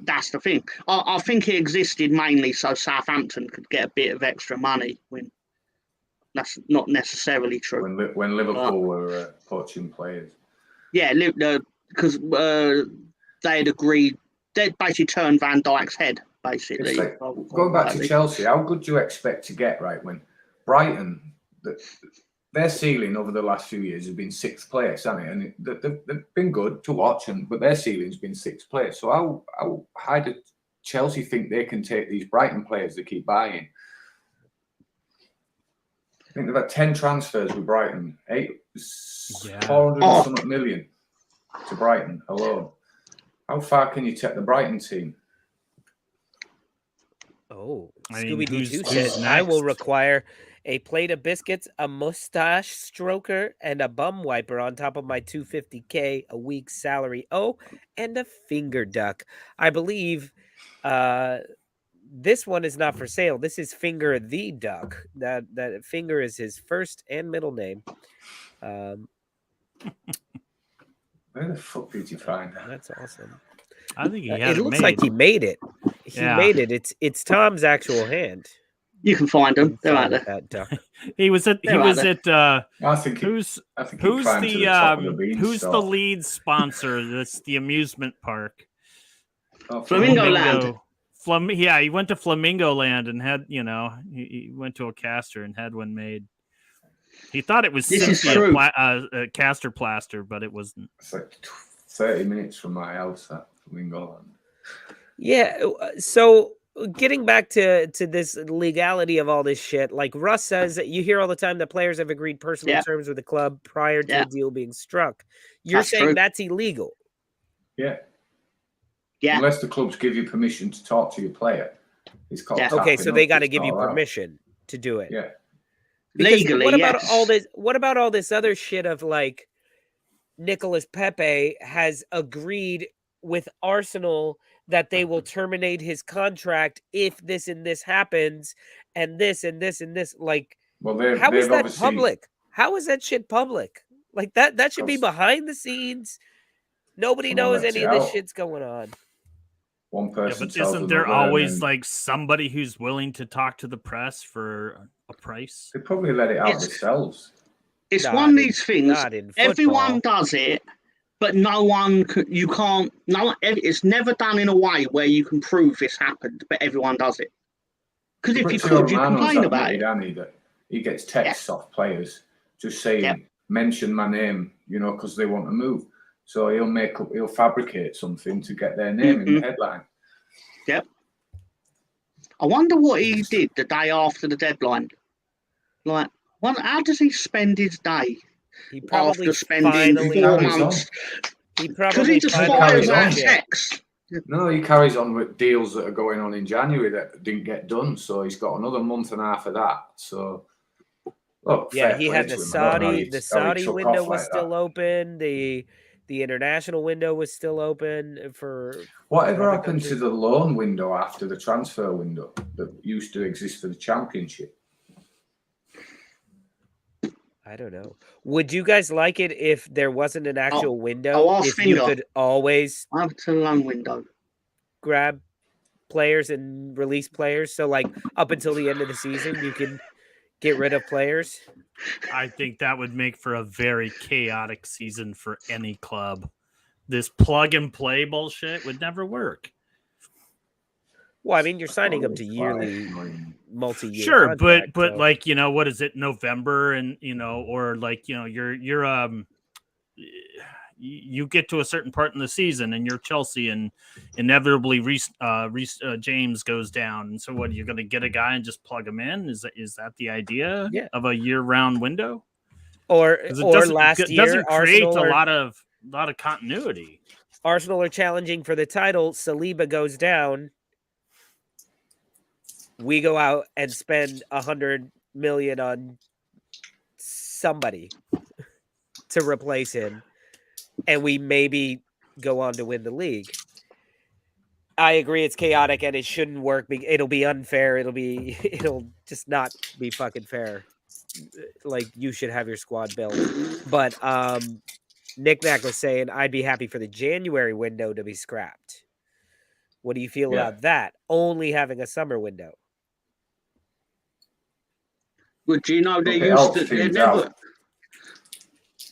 That's the thing. I think it existed mainly so Southampton could get a bit of extra money. When that's not necessarily true.
When Liverpool were poaching players.
Yeah, because they had agreed. They basically turned Van Dijk's head. Basically,
it's like, going back to Chelsea, how good do you expect to get when Brighton, their ceiling over the last few years has been sixth place, hasn't it? And they've been good to watch, but their ceiling's been sixth place. So how high do Chelsea think they can take these Brighton players they keep buying? I think they've had 10 transfers with Brighton, 400 million to Brighton alone. How far can you take the Brighton team?
Oh, Scooby-Doo says, I will require a plate of biscuits, a mustache stroker, and a bum wiper on top of my $250K a week salary. Oh, and a finger duck. I believe this one is not for sale. This is Finger the Duck. That Finger is his first and middle name.
Where the fuck did you find that?
That's awesome.
I think
it looks like he made it. He made it. It's Tom's actual hand.
You can find him. They're out there.
That duck.
He was at.
I think
who's the lead sponsor? That's the amusement park.
Flamingo Land.
He went to Flamingo Land and had he went to a caster and had one made. He thought it was a caster plaster, but it wasn't.
It's like 30 minutes from my house at Flamingo Land.
Yeah, so getting back to this legality of all this shit, like Russ says, that you hear all the time that players have agreed personal terms with the club prior to the deal being struck. You're saying that's illegal?
Yeah. Unless the clubs give you permission to talk to your player. It's called
okay, so they got to give you permission to do it.
Yeah.
Because legally, what about all this other shit of like Nicolas Pepe has agreed with Arsenal that they will terminate his contract if this and this happens, and this and this and this. Like, how is that public? How is that shit public? Like that should be behind the scenes. Nobody knows any of this shit's going on.
One person.
But isn't there always like somebody who's willing to talk to the press for a price?
They probably let it out themselves.
It's one of these things. Everyone does it. But no one, it's never done in a way where you can prove this happened, but everyone does it. Because if you could, you complain about it.
That he gets texts off players just saying, mention my name, because they want to move. So he'll fabricate something to get their name in the headline.
Yep. I wonder what he did the day after the deadline. Like, how does he spend his day?
He probably
after spending 4 months. Because he just fires out checks.
No, he carries on with deals that are going on in January that didn't get done. So he's got another month and a half of that. So,
he had the Saudi window was still open. The international window was still open for.
Whatever happened to the loan window after the transfer window that used to exist for the Championship?
I don't know. Would you guys like it if there wasn't an actual window? If you could always
have a loan window,
grab players and release players. So, like up until the end of the season, you can get rid of players.
I think that would make for a very chaotic season for any club. This plug and play bullshit would never work.
Well, I mean, you're signing them to yearly, multi-year.
Sure,
contract,
but
so.
like, what is it, November, and or like, you're you get to a certain part in the season and you're Chelsea, and inevitably Reece James goes down, and so what, you're going to get a guy and just plug him in? Is that the idea of a year-round window?
Or last year,
doesn't create a lot of continuity.
Arsenal are challenging for the title. Saliba goes down. We go out and spend 100 million on somebody to replace him, and we maybe go on to win the league. I agree, it's chaotic and it shouldn't work. It'll be unfair. It'll just not be fucking fair. Like, you should have your squad built. But Nick Mac was saying I'd be happy for the January window to be scrapped. What do you feel about that? Only having a summer window.
Well, do you know they used to?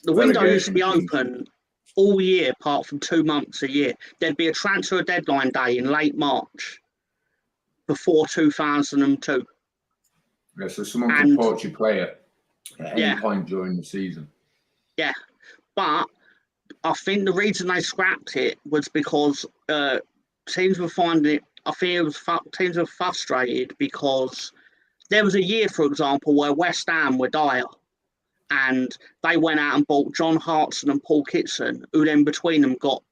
The window used to be open all year, apart from 2 months a year. There'd be a transfer deadline day in late March before 2002.
Yeah, so someone could poach your player at any point during the season.
Yeah, but I think the reason they scrapped it was because teams were finding it. I think it was teams were frustrated because there was a year, for example, where West Ham were dire, and they went out and bought John Hartson and Paul Kitson, who then between them got,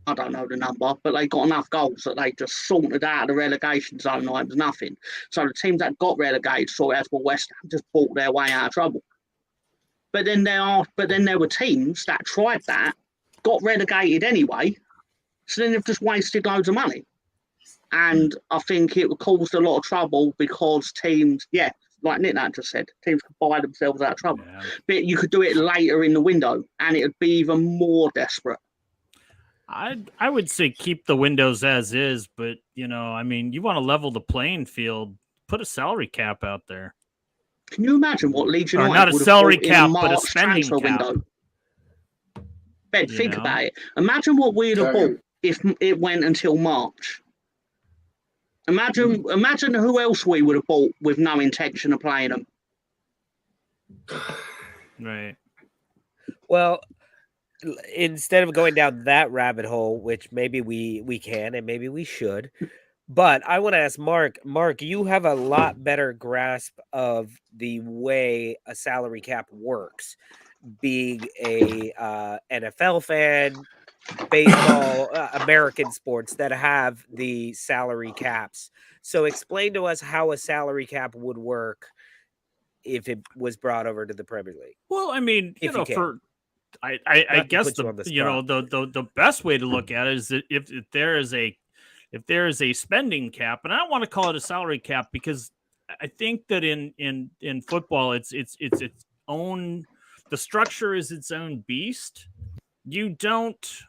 I don't know the number, but they got enough goals that they just sorted out of the relegation zone like it was nothing. So the teams that got relegated saw it as, well, West Ham just bought their way out of trouble. But then there were teams that tried that, got relegated anyway, so then they've just wasted loads of money. And I think it caused a lot of trouble because teams, like Nick just said, teams could buy themselves out of trouble. Yeah. But you could do it later in the window and it would be even more desperate.
I would say keep the windows as is, but, I mean, you want to level the playing field, put a salary cap out there.
Can you imagine what Leeds United
not a salary cap, but a spending cap
window? Ben, think about it. Imagine what we'd have bought if it went until March. Imagine who else we would have bought with no intention of playing them.
Right.
Well, instead of going down that rabbit hole, which maybe we can and maybe we should, but I want to ask Mark. Mark, you have a lot better grasp of the way a salary cap works, being a NFL fan, baseball, American sports that have the salary caps. So explain to us how a salary cap would work if it was brought over to the Premier League.
Well, I mean, I guess the best way to look at it is that if there is a spending cap, and I don't want to call it a salary cap because I think that in football it's its own, the structure is its own beast. You don't,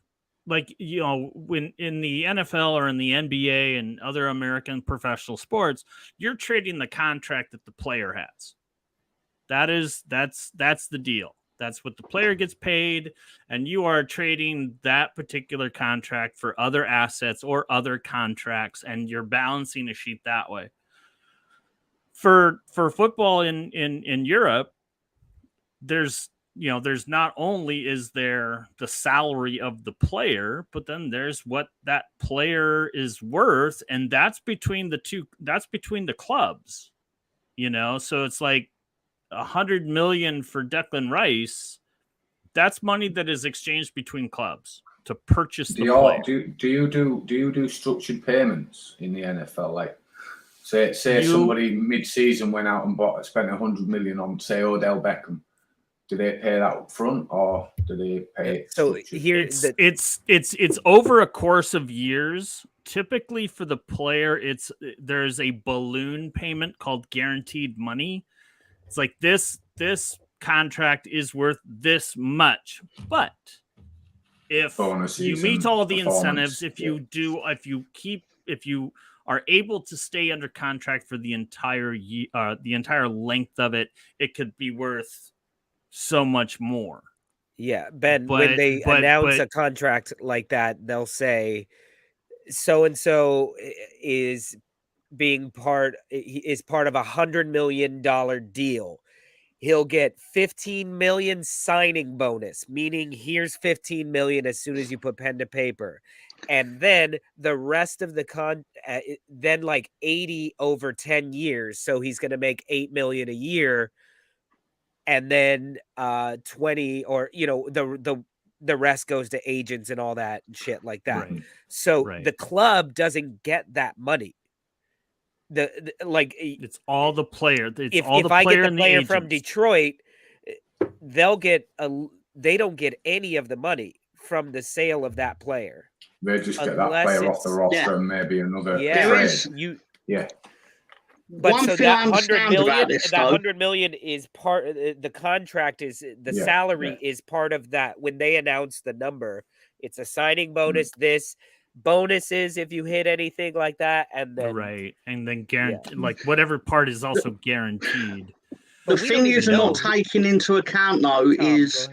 like, when in the NFL or in the NBA and other American professional sports, you're trading the contract that the player has. That's the deal. That's what the player gets paid, and you are trading that particular contract for other assets or other contracts, and you're balancing a sheet that way. For football in Europe, there's not only is there the salary of the player, but then there's what that player is worth, and that's between the clubs. So it's like 100 million for Declan Rice. That's money that is exchanged between clubs to purchase the player.
Do you do structured payments in the NFL? Like, say somebody mid-season went out and spent 100 million on, say, Odell Beckham. Do they pay that up front, or do they pay it?
So here,
it's over a course of years. Typically for the player, there's a balloon payment called guaranteed money. It's like this contract is worth this much, but if you meet all the incentives, if you are able to stay under contract for the entire year, the entire length of it, it could be worth so much more.
Yeah, Ben, when they announce a contract like that, they'll say so and so is being is part of $100 million deal. He'll get 15 million signing bonus, meaning here's 15 million as soon as you put pen to paper. And then the rest of the then like 80 over 10 years. So he's going to make 8 million a year. And then 20 or, the rest goes to agents and all that and shit like that.
Right.
So
Right.
the club doesn't get that money.
It's all the player. It's
if
all
I
player
get the player from
agents.
Detroit, they don't get any of the money from the sale of that player.
They just get that player off the roster and maybe another trade.
But
one
so
thing I
that 100
understand
million,
about this,
that
though,
100 million is part. The contract is the salary is part of that. When they announce the number, it's a signing bonus. This bonuses if you hit anything like that, and then
guaranteed, like whatever part is also guaranteed.
The thing is not taking into account though is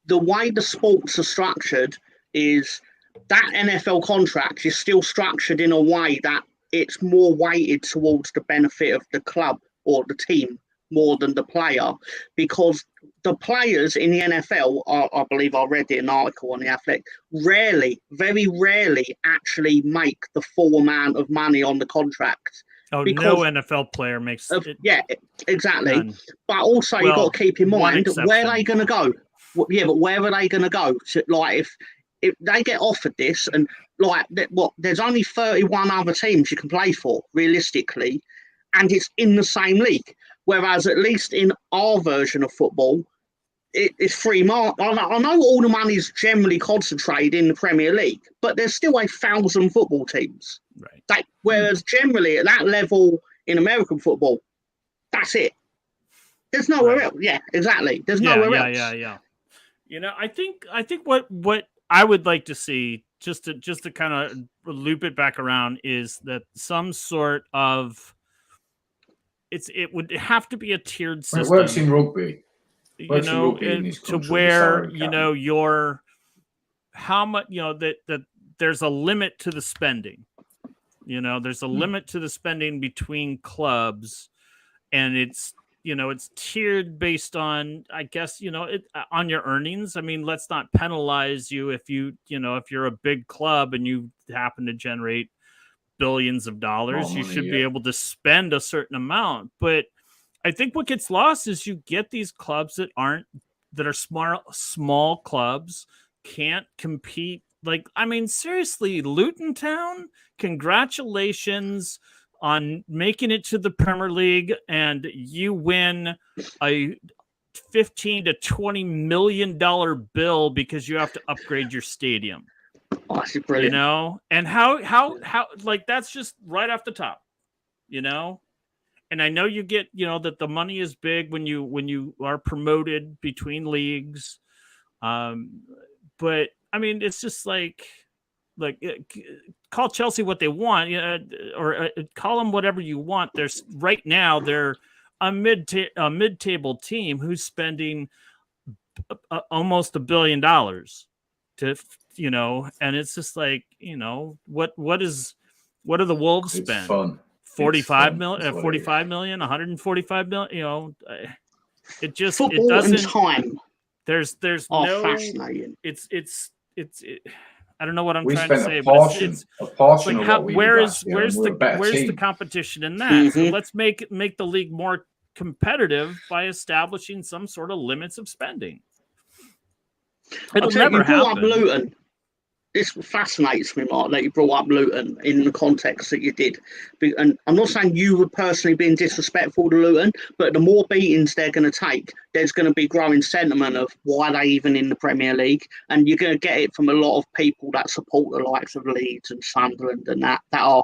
the way the sports are structured is that NFL contract is still structured in a way that it's more weighted towards the benefit of the club or the team more than the player, because the players in the NFL, I believe I read an article on The Athletic, very rarely actually make the full amount of money on the contract.
No NFL player makes
it. Yeah, exactly.
None.
But also you've got to keep in mind, where are they going to go? Yeah, but where are they going to go? So, like, if they get offered this, and like there's only 31 other teams you can play for realistically, and it's in the same league. Whereas at least in our version of football, it's free market. I know all the money is generally concentrated in the Premier League, but there's still 1,000 football teams.
Right.
Whereas generally at that level in American football, that's it. There's nowhere else. Yeah, exactly. There's nowhere else.
Yeah. I think what I would like to see, just to kind of loop it back around, is that some sort of it would have to be a tiered system.
It works in rugby.
To where your how much that there's a limit to the spending. There's a limit to the spending between clubs, and it's tiered based on, I guess, on your earnings. I mean, let's not penalize you if if you're a big club and you happen to generate billions of dollars. You should be able to spend a certain amount. But I think what gets lost is you get these clubs that are small clubs, can't compete. Like, I mean, seriously, Luton Town, congratulations on making it to the Premier League, and you win a $15 to $20 million bill because you have to upgrade your stadium.
Oh, that's brilliant.
And how like, that's just right off the top, and I know you get, that the money is big when you are promoted between leagues. But I mean, it's just like call Chelsea what they want, or call them whatever you want. There's right now they're a mid-table team who's spending almost $1 billion to, and it's just like, what are the Wolves spend?
Fun.
45 million, 145 million. It just
football
it doesn't.
And time.
There's no.
Fascinating.
It's. I don't know what I'm
we
trying to say,
but
it's
a portion
like
of what
where's
the
the competition in that? So let's make the league more competitive by establishing some sort of limits of spending. It'll never happen.
Luton. This fascinates me, Mark, that you brought up Luton in the context that you did. And I'm not saying you were personally being disrespectful to Luton, but the more beatings they're going to take, there's going to be growing sentiment of why they're even in the Premier League. And you're going to get it from a lot of people that support the likes of Leeds and Sunderland and that are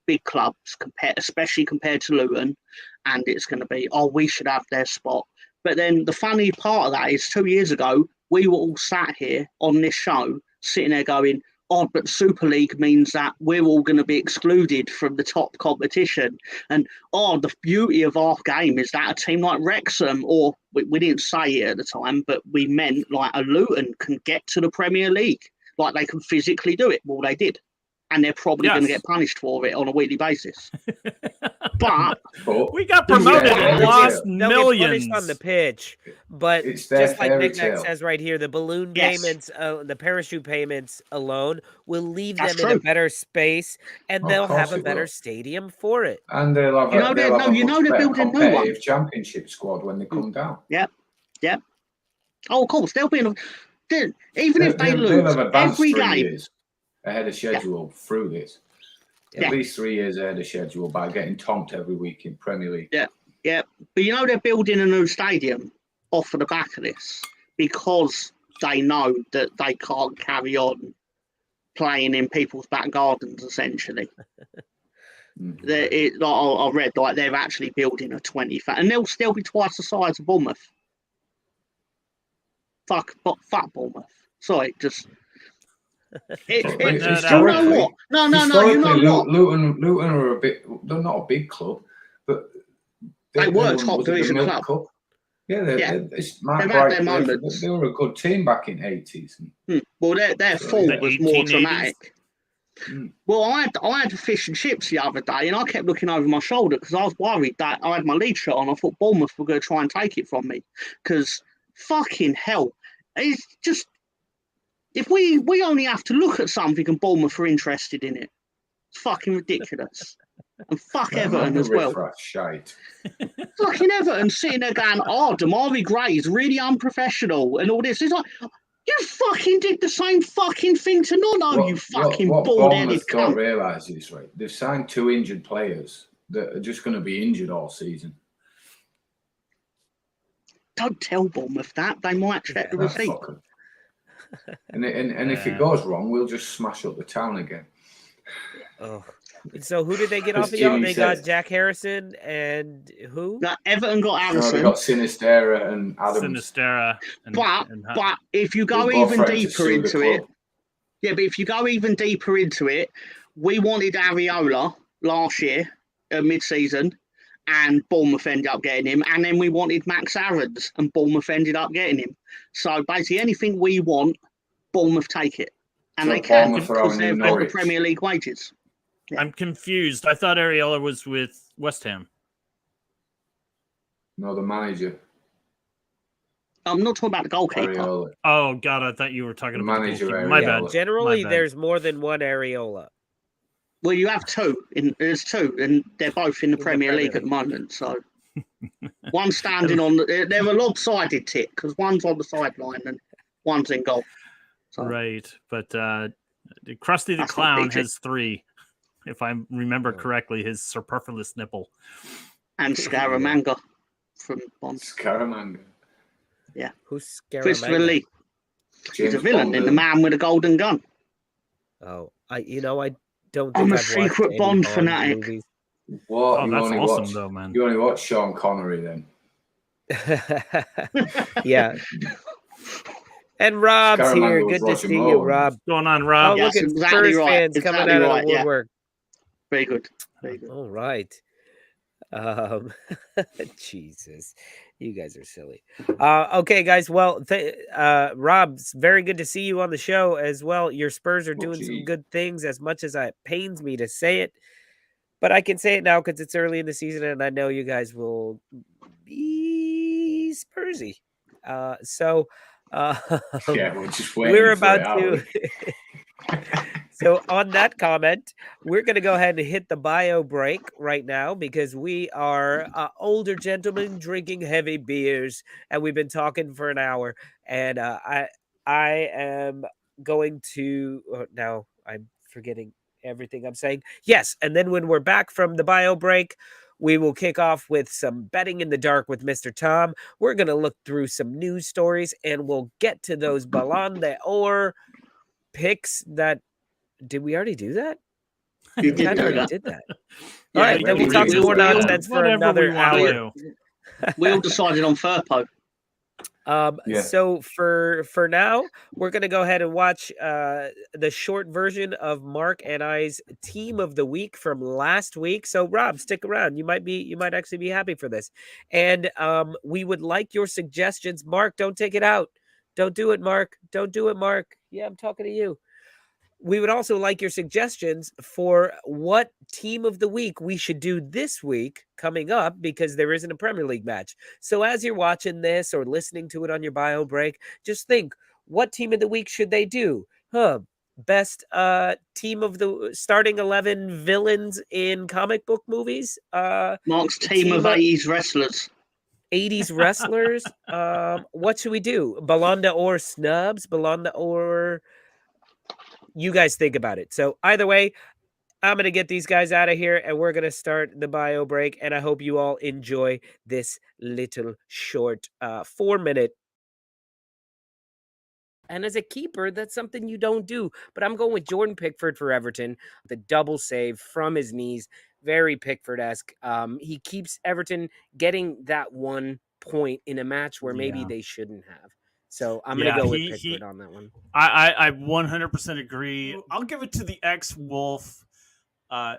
big clubs, especially compared to Luton. And it's going to be, we should have their spot. But then the funny part of that is 2 years ago, we were all sat here on this show sitting there going, but Super League means that we're all going to be excluded from the top competition. And, the beauty of our game is that a team like Wrexham, or we didn't say it at the time, but we meant like a Luton can get to the Premier League. Like they can physically do it. Well, they did. and they're probably going to
Yes.
get punished for it on a weekly basis. But
We got promoted
Yeah,
and
yeah,
lost
They'll get
millions.
punished on the pitch, but
It's their
just like
fairy
Nick Nack
tale.
says right here, the balloon
Yes.
payments, the parachute payments alone will leave
That's
them in a
true.
better space, and
Of
they'll
course
have a
it
better
will.
stadium for it.
And they'll have
You know
a,
they're-
they'll
no,
have a
you know
much
they're
better
building new
competitive
ones.
championship squad when they come down.
Oh, of course, they'll be in. Even if they
They'll
lose
have advanced
every
3
game,
years ahead of schedule through this.
Yeah.
At least 3 years ahead of schedule by getting tonked every week in Premier League.
yeah. But you know they're building a new stadium off of the back of this because they know that they can't carry on playing in people's back gardens. Essentially, I read like they're actually building a 20, and they'll still be twice the size of Bournemouth. Fuck Bournemouth. Sorry, just. You know what? No. You know what?
Luton are a bit. They're not a big club, but
They were a top
was it the
division
Milk
club.
Cup? Yeah,
They've
Mark
had
Bright,
their moments.
they were a good team back in '80s.
Well, their
So,
fall
the
was more
1880s?
dramatic.
Mm.
Well, I had fish and chips the other day, and I kept looking over my shoulder because I was worried that I had my lead shirt on. I thought Bournemouth were going to try and take it from me because fucking hell, it's just if we only have to look at something and Bournemouth are interested in it, it's fucking ridiculous. And fuck Everton as well.
Shite.
Fucking Everton sitting there going, "Oh, Damari Gray is really unprofessional," and all this. It's like, you fucking did the same fucking thing to Nono, you fucking
what
bald-headed
Bournemouth don't
cunt.
realise is, right, they've signed 2 injured players that are just going to be injured all season.
Don't tell Bournemouth that. They might check the receipt.
Fuck 'em. And if it goes wrong, we'll just smash up the town again.
Oh, so who did they get
As
off of y'all?
Jimmy
They
said.
got Jack Harrison and who?
Now, Everton got
No,
Harrison.
they got Sinistera and Adams.
Sinistera.
But if you go
They both
even
threatened to
deeper
sue the
into it,
club.
but if you go even deeper into it, we wanted Areola last year at mid-season, and Bournemouth ended up getting him. And then we wanted Max Aarons, and Bournemouth ended up getting him. So basically, anything we want, Bournemouth take it, and
So
they can
Bournemouth are
because
on
they've
in
got the
Norwich.
Premier League wages.
I'm confused. I thought Areola was with West Ham.
No, the manager.
I'm not talking about the goalkeeper.
Areola.
Oh God, I thought you were talking
The
about
manager,
the goalkeeper. My
Areola.
bad.
Generally,
My bad.
there's more than one Areola.
Well, you have two. There's two, and they're both in the Premier League at the moment. So one's standing on. They're a lopsided tit because one's on the sideline and one's in goal. So,
Right, but Krusty the
That's not
Clown
PG.
has 3, if I remember correctly. His superfluous nipple.
and Scaramanga from Bond.
Scaramanga.
Who's
Christopher
Scaramanga?
Lee. He's
James
a villain
Bond,
in The Man with a Golden Gun.
Oh, I don't think
I'm a
I've watched
secret
any
Bond
Bond
fanatic.
movies.
What?
Oh,
you
that's
only
awesome,
watch,
though, man.
You only watch Sean Connery then.
Yeah. And Rob's
Scaramanga
here.
was
Good to
Roger
see you,
Moore.
Rob.
What's going on,
Oh,
Rob?
Yeah.
look at
That's exactly
Spurs
right.
fans coming
Exactly
out of
right,
the
yeah.
woodwork.
Very good. Very good.
All right. Jesus, you guys are silly. Okay, guys. Well, Rob's very good to see you on the show as well. Your Spurs are doing some good things, as much as it pains me to say it, but I can say it now because it's early in the season, and I know you guys will be Spursy. So
Yeah, we're just waiting.
we're
for
about
it,
to. So on that comment, we're going to go ahead and hit the bio break right now because we are older gentlemen drinking heavy beers, and we've been talking for an hour. And I am going to now I'm forgetting everything I'm saying. Yes, and then when we're back from the bio break, we will kick off with some betting in the dark with Mr. Tom. We're going to look through some news stories, and we'll get to those Balon d'Or picks that. Did we already do that?
You
I
did do
already
that.
did that.
Yeah,
All right,
we
then we'll
did.
talk some more
We all-
nonsense for
whatever
another
we wanna
hour.
do.
We all decided on Furpo.
Yeah.
So for now, we're gonna go ahead and watch the short version of Mark and I's team of the week from last week. So Rob, stick around. You might actually be happy for this. And we would like your suggestions. Mark, don't take it out. Don't do it, Mark. Don't do it, Mark. Yeah, I'm talking to you. We would also like your suggestions for what team of the week we should do this week coming up, because there isn't a Premier League match. So as you're watching this or listening to it on your bio break, just think, what team of the week should they do? Best team of the starting 11 villains in comic book movies.
Mark's team of 80s wrestlers.
80s wrestlers. What should we do? Balon or snubs? Balon or... You guys think about it. So either way, I'm going to get these guys out of here and we're going to start the bio break. And I hope you all enjoy this little short 4-minute. And as a keeper, that's something you don't do. But I'm going with Jordan Pickford for Everton. The double save from his knees. Very Pickford-esque. He keeps Everton getting that 1 point in a match where maybe they shouldn't have. So I'm going to go with Pickford on that one.
I 100% agree. I'll give it to the ex-Wolf,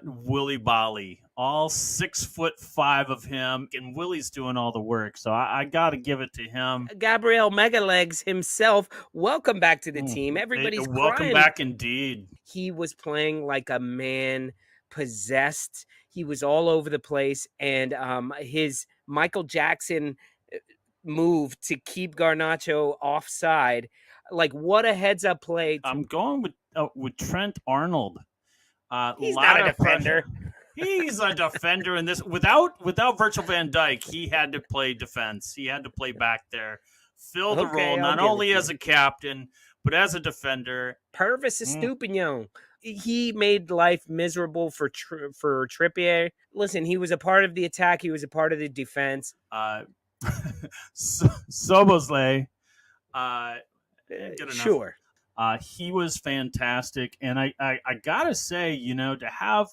Willie Bolly. All 6'5" of him, and Willie's doing all the work. So I got to give it to him.
Gabriel Megalegs himself. Welcome back to the team. Everybody's
welcome
crying.
back indeed.
He was playing like a man possessed. He was all over the place, and his Michael Jackson move to keep Garnacho offside. Like, what a heads up play.
I'm going with Trent Arnold.
He's not a defender.
He's a defender in this. Without Virgil van Dijk, he had to play defense. He had to play back there, fill the role, not only as a captain, but as a defender.
Purvis is Stupignon. He made life miserable for Trippier. Listen, he was a part of the attack. He was a part of the defense.
Soboslay.
Sure.
He was fantastic. And I gotta say, to have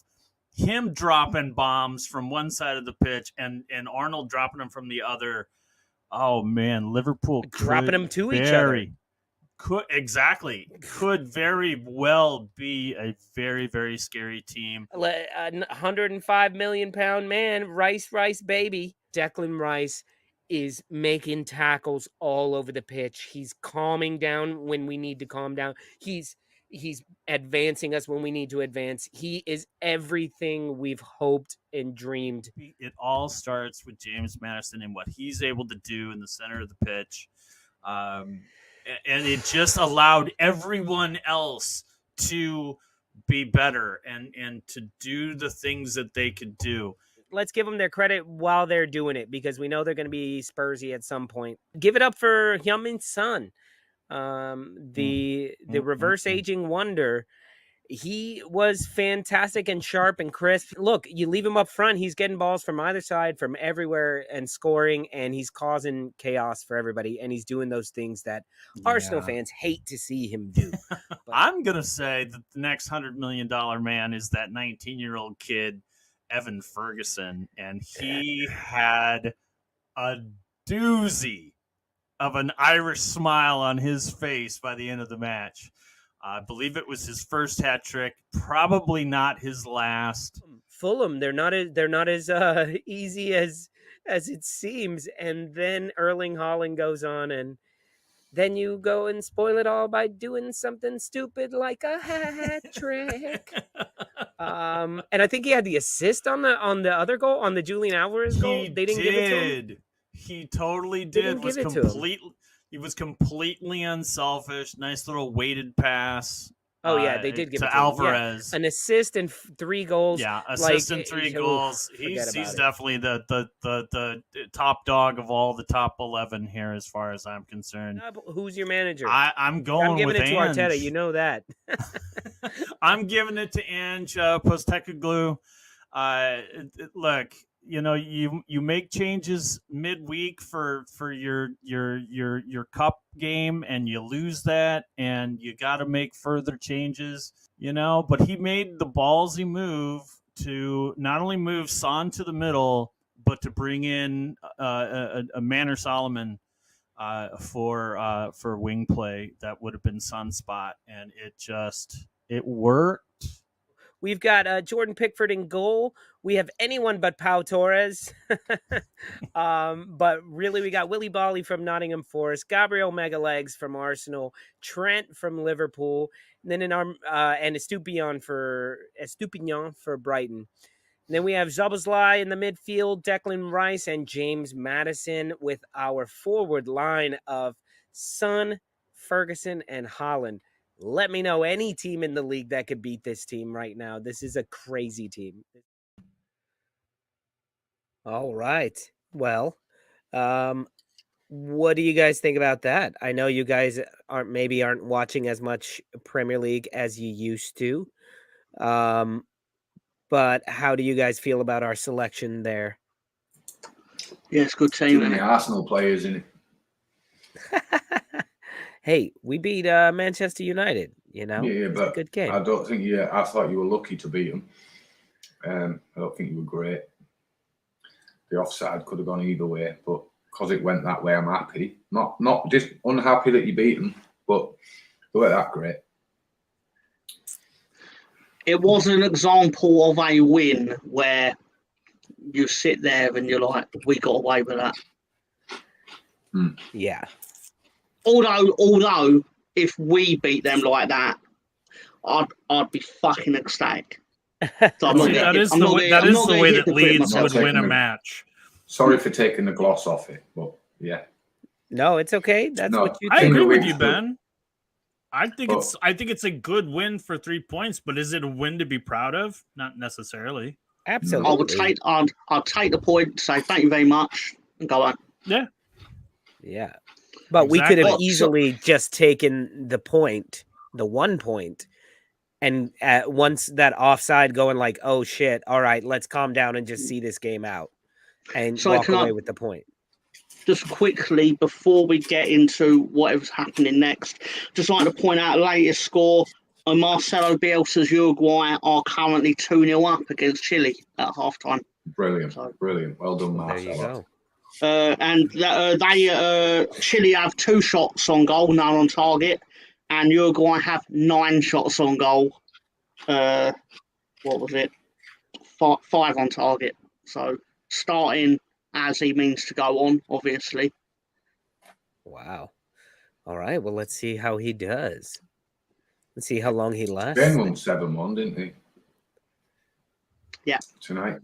him dropping bombs from one side of the pitch and Arnold dropping them from the other. Oh man, Liverpool
dropping them to each other.
Could very well be a very, very scary team.
£105 million man, Rice baby. Declan Rice is making tackles all over the pitch. He's calming down when we need to calm down. He's advancing us when we need to advance. He is everything we've hoped and dreamed.
It all starts with James Maddison and what he's able to do in the center of the pitch. And it just allowed everyone else to be better and to do the things that they could do.
Let's give them their credit while they're doing it, because we know they're going to be Spursy at some point. Give it up for Heung-min Son, the reverse aging wonder. He was fantastic and sharp and crisp. Look, you leave him up front, he's getting balls from either side, from everywhere, and scoring, and he's causing chaos for everybody, and he's doing those things that Arsenal fans hate to see him do.
I'm going to say that the next $100 million man is that 19-year-old kid, Evan Ferguson, and he had a doozy of an Irish smile on his face by the end of the match. I believe it was his first hat trick, probably not his last.
Fulham, they're not as easy as it seems. And then Erling Haaland goes on, and then you go and spoil it all by doing something stupid like a hat trick. And I think he had the assist on the other goal, on the Julian Alvarez goal. They didn't give it to him.
He totally did. He was completely unselfish. Nice little weighted pass.
Oh yeah, they did give it to
Alvarez.
Yeah. An assist and 3 goals.
Yeah, assist and 3 goals. He's definitely the top dog of all the top 11 here, as far as I'm concerned.
Who's your manager?
I'm giving
it to Arteta. You know that.
I'm giving it to Ange Postecoglou. Look, you make changes midweek for your cup game, and you lose that, and you got to make further changes, but he made the ballsy move to not only move Son to the middle, but to bring in a Manor Solomon for wing play that would have been Son's spot, and it worked.
We've got Jordan Pickford in goal. We have anyone but Pau Torres. But really, we got Willy Bolly from Nottingham Forest, Gabriel Megalegs from Arsenal, Trent from Liverpool, and then and Estupinian for Brighton. And then we have Szoboszlai in the midfield, Declan Rice, and James Maddison with our forward line of Son, Ferguson, and Haaland. Let me know any team in the league that could beat this team right now. This is a crazy team. All right. Well, what do you guys think about that? I know you guys aren't watching as much Premier League as you used to. But how do you guys feel about our selection there?
Yeah, it's a good
Too
team.
many Arsenal players in it.
Hey, we beat Manchester United.
Yeah,
it's
but
a good game.
I don't think I thought you were lucky to beat them. I don't think you were great. The offside could have gone either way, but because it went that way, I'm happy. Not just unhappy that you beat them, but they weren't that great.
It was an example of a win where you sit there and you're like, we got away with that.
Yeah.
Although, if we beat them like that, I'd be fucking ecstatic. So
that is the way that Leeds would win a match.
Sorry for taking the gloss off it, but yeah.
No, it's okay. That's what you
I
think.
agree with you, Ben. I think it's a good win for 3 points, but is it a win to be proud of? Not necessarily.
Absolutely.
I'd take the point, say thank you very much, and go on.
Yeah.
Yeah. But we could have easily just taken the 1 point, and once that offside going like, oh shit, all right, let's calm down and just see this game out and walk away with the point.
Just quickly, before we get into whatever's happening next, just like to point out the latest score. Marcelo Bielsa's Uruguay are currently 2-0 up against Chile at halftime.
Brilliant. Brilliant. Well done, Marcelo.
There you go.
And Chile have 2 shots on goal, none on target, and Uruguay have 9 shots on goal. What was it? 5 on target. So starting as he means to go on, obviously.
Wow. All right. Well, let's see how he does. Let's see how long he lasts.
Ben won 7-1, didn't he?
Yeah.
Tonight.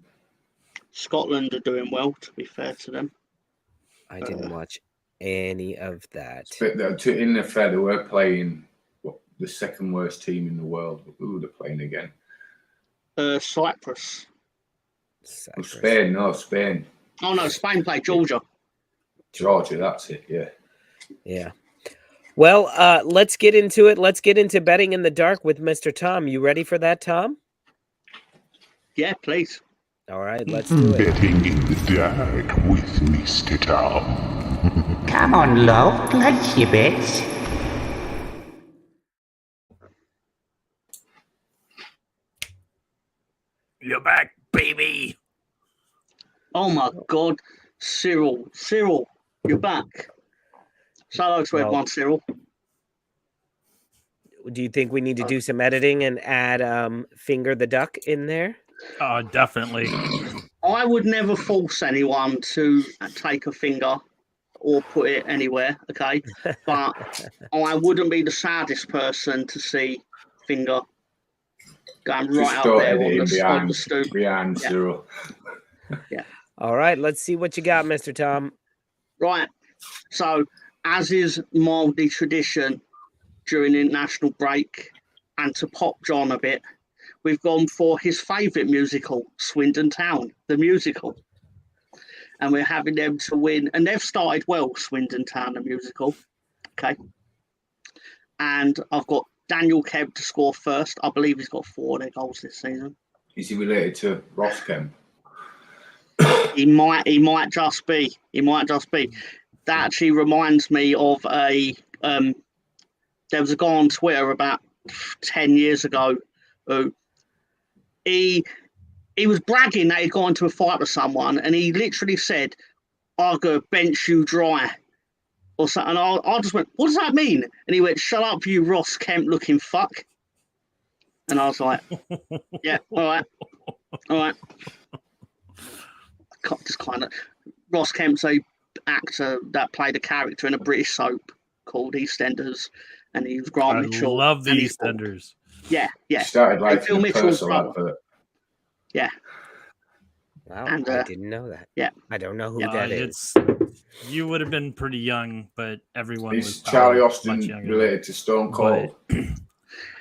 Scotland are doing well, to be fair to them.
I didn't watch any of that.
But in the fair, they were playing the second worst team in the world. Who were they playing again?
Cyprus.
Spain.
Oh, no, Spain played Georgia.
Georgia, that's it, yeah.
Yeah. Well, let's get into it. Let's get into betting in the dark with Mr. Tom. You ready for that, Tom?
Yeah, please.
All right, let's do it.
Betting in the dark with Mr. Tom.
Come on, love, place your bets.
You're back, baby.
Oh my God, Cyril, you're back. Say hello to everyone, Cyril.
Do you think we need to do some editing and add Finger the Duck in there?
Oh, definitely.
I would never force anyone to take a finger or put it anywhere, okay? But I wouldn't be the saddest person to see Finger going right up there on the stoop.
Behind Cyril.
Yeah.
All right, let's see what you got, Mr. Tom.
Right. So, as is mildly tradition during the international break, and to pop John a bit, we've gone for his favourite musical, Swindon Town, the musical. And we're having them to win. And they've started well, Swindon Town, the musical. Okay. And I've got Daniel Kemp to score first. I believe he's got 4 of their goals this season.
Is he related to Ross Kemp?
He might just be. That actually reminds me of there was a guy on Twitter about 10 years ago who he was bragging that he'd gone into a fight with someone, and he literally said, "I'll go bench you dry," or something. And I just went, "What does that mean?" And he went, "Shut up, you Ross Kemp looking fuck." And I was like, yeah, all right. Just kind of Ross Kemp's a actor that played a character in a British soap called EastEnders, and he was Grant
I
Mitchell.
love the
and he's bald.
EastEnders.
Yeah.
Started
Phil
writing a
Mitchell's
Purcell
brother.
advert.
Yeah.
Wow,
And,
I didn't know that.
yeah.
I don't know who that is.
You would have been pretty young, but everyone was
Is Charlie
much
Austin
younger.
related to Stone Cold?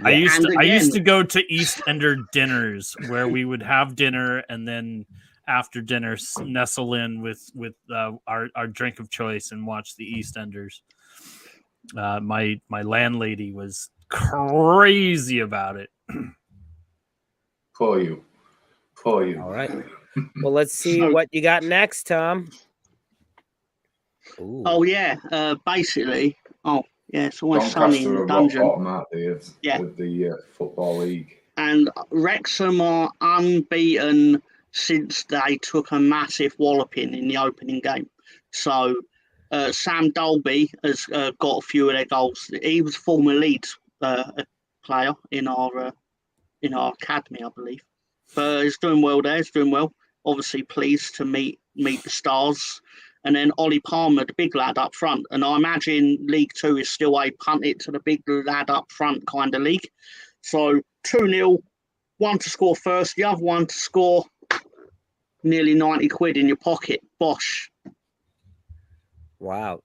I used
And
to go to EastEnder dinners where we would have dinner and then after dinner nestle in with our drink of choice and watch the EastEnders. My landlady was crazy about it.
Poor you.
All right. Well, let's see what you got next, Tom. Ooh.
Oh yeah. Basically. Oh yeah. It's always sunny in the dungeon.
Bottom, aren't they, of the Football League.
And Wrexham are unbeaten since they took a massive walloping in the opening game. So Sam Dolby has got a few of their goals. He was former Leeds player in our academy, I believe. But he's doing well there. He's doing well. Obviously pleased to meet the stars. And then Ollie Palmer, the big lad up front. And I imagine League Two is still a punt it to the big lad up front kind of league. So 2-0, one to score first, the other one to score nearly 90 quid in your pocket. Bosh.
Wow.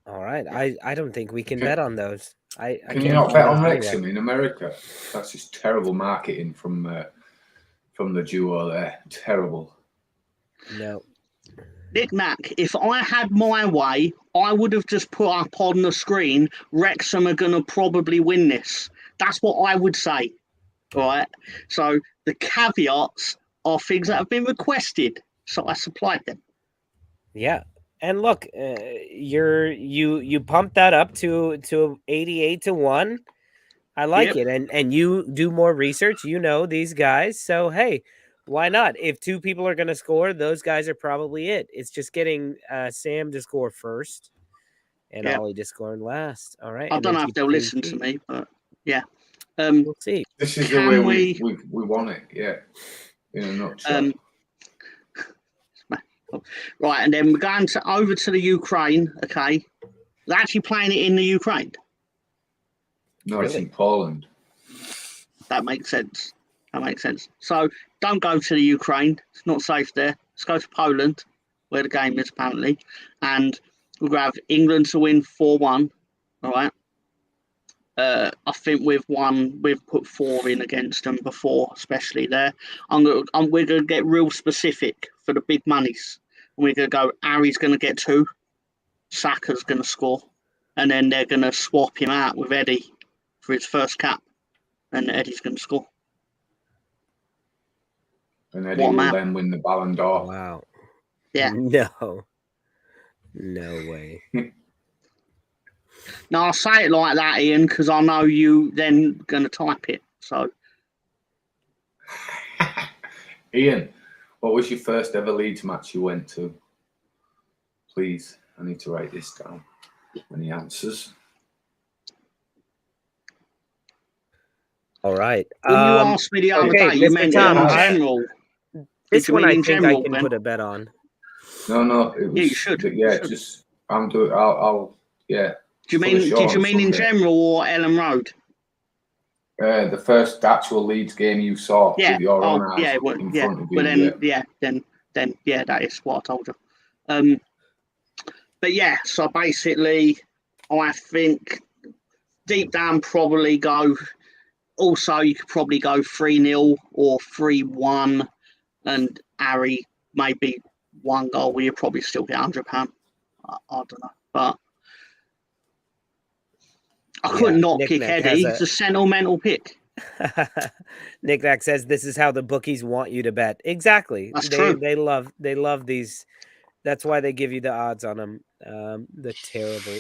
All right. I don't think we can bet on those. I
Can you not bet on Wrexham in America? That's just terrible marketing from the duo there. Terrible.
No.
Nick Mac, if I had my way, I would have just put up on the screen, Wrexham are going to probably win this. That's what I would say. Right? So the caveats are things that have been requested. So I supplied them.
Yeah. And look, you pumped that up to 88-1. I like it. And you do more research, you know these guys. So hey, why not? If two people are going to score, those guys are probably it. It's just getting Sam to score first and Ollie to score last. All right.
I don't know if they'll listen to me, but yeah.
We'll see.
This is the way we want it, yeah. In a nutshell.
Right, and then we're going over to the Ukraine, okay? They're actually playing it in the Ukraine.
No, it's in Poland.
That makes sense. So don't go to the Ukraine. It's not safe there. Let's go to Poland, where the game is apparently. And we're going to have England to win 4-1. All right. I think we've put 4 in against them before, especially there. We're going to get real specific for the big monies. We're going to go, Harry's going to get 2. Saka's going to score. And then they're going to swap him out with Eddie for his first cap. And Eddie's going to score.
And Eddie will then win the Balon d'Or.
Wow.
Yeah.
No way.
No, I'll say it like that, Ian, because I know you then going to type it. So,
Ian, what was your first ever Leeds match you went to? Please, I need to write this down. Any answers?
All right.
When you asked me the other day, you meant
Tom,
in general.
This one I think
general,
I can put a bet on.
No. It was,
yeah, you should.
Yeah,
you should.
just I'm doing. I'll yeah.
Did you mean in general or Ellen Road?
The first actual Leeds game you saw with your own eyes in front of you.
Then that is what I told you. But yeah, so basically, I think deep down probably go. Also, you could probably go 3-0 or 3-1, and Harry maybe 1 goal. Where you probably still get £100. I don't know, but I couldn't not pick Eddie. It's a sentimental pick.
Nick Nack says this is how the bookies want you to bet. Exactly.
That's true.
They love these. That's why they give you the odds on them. The terrible.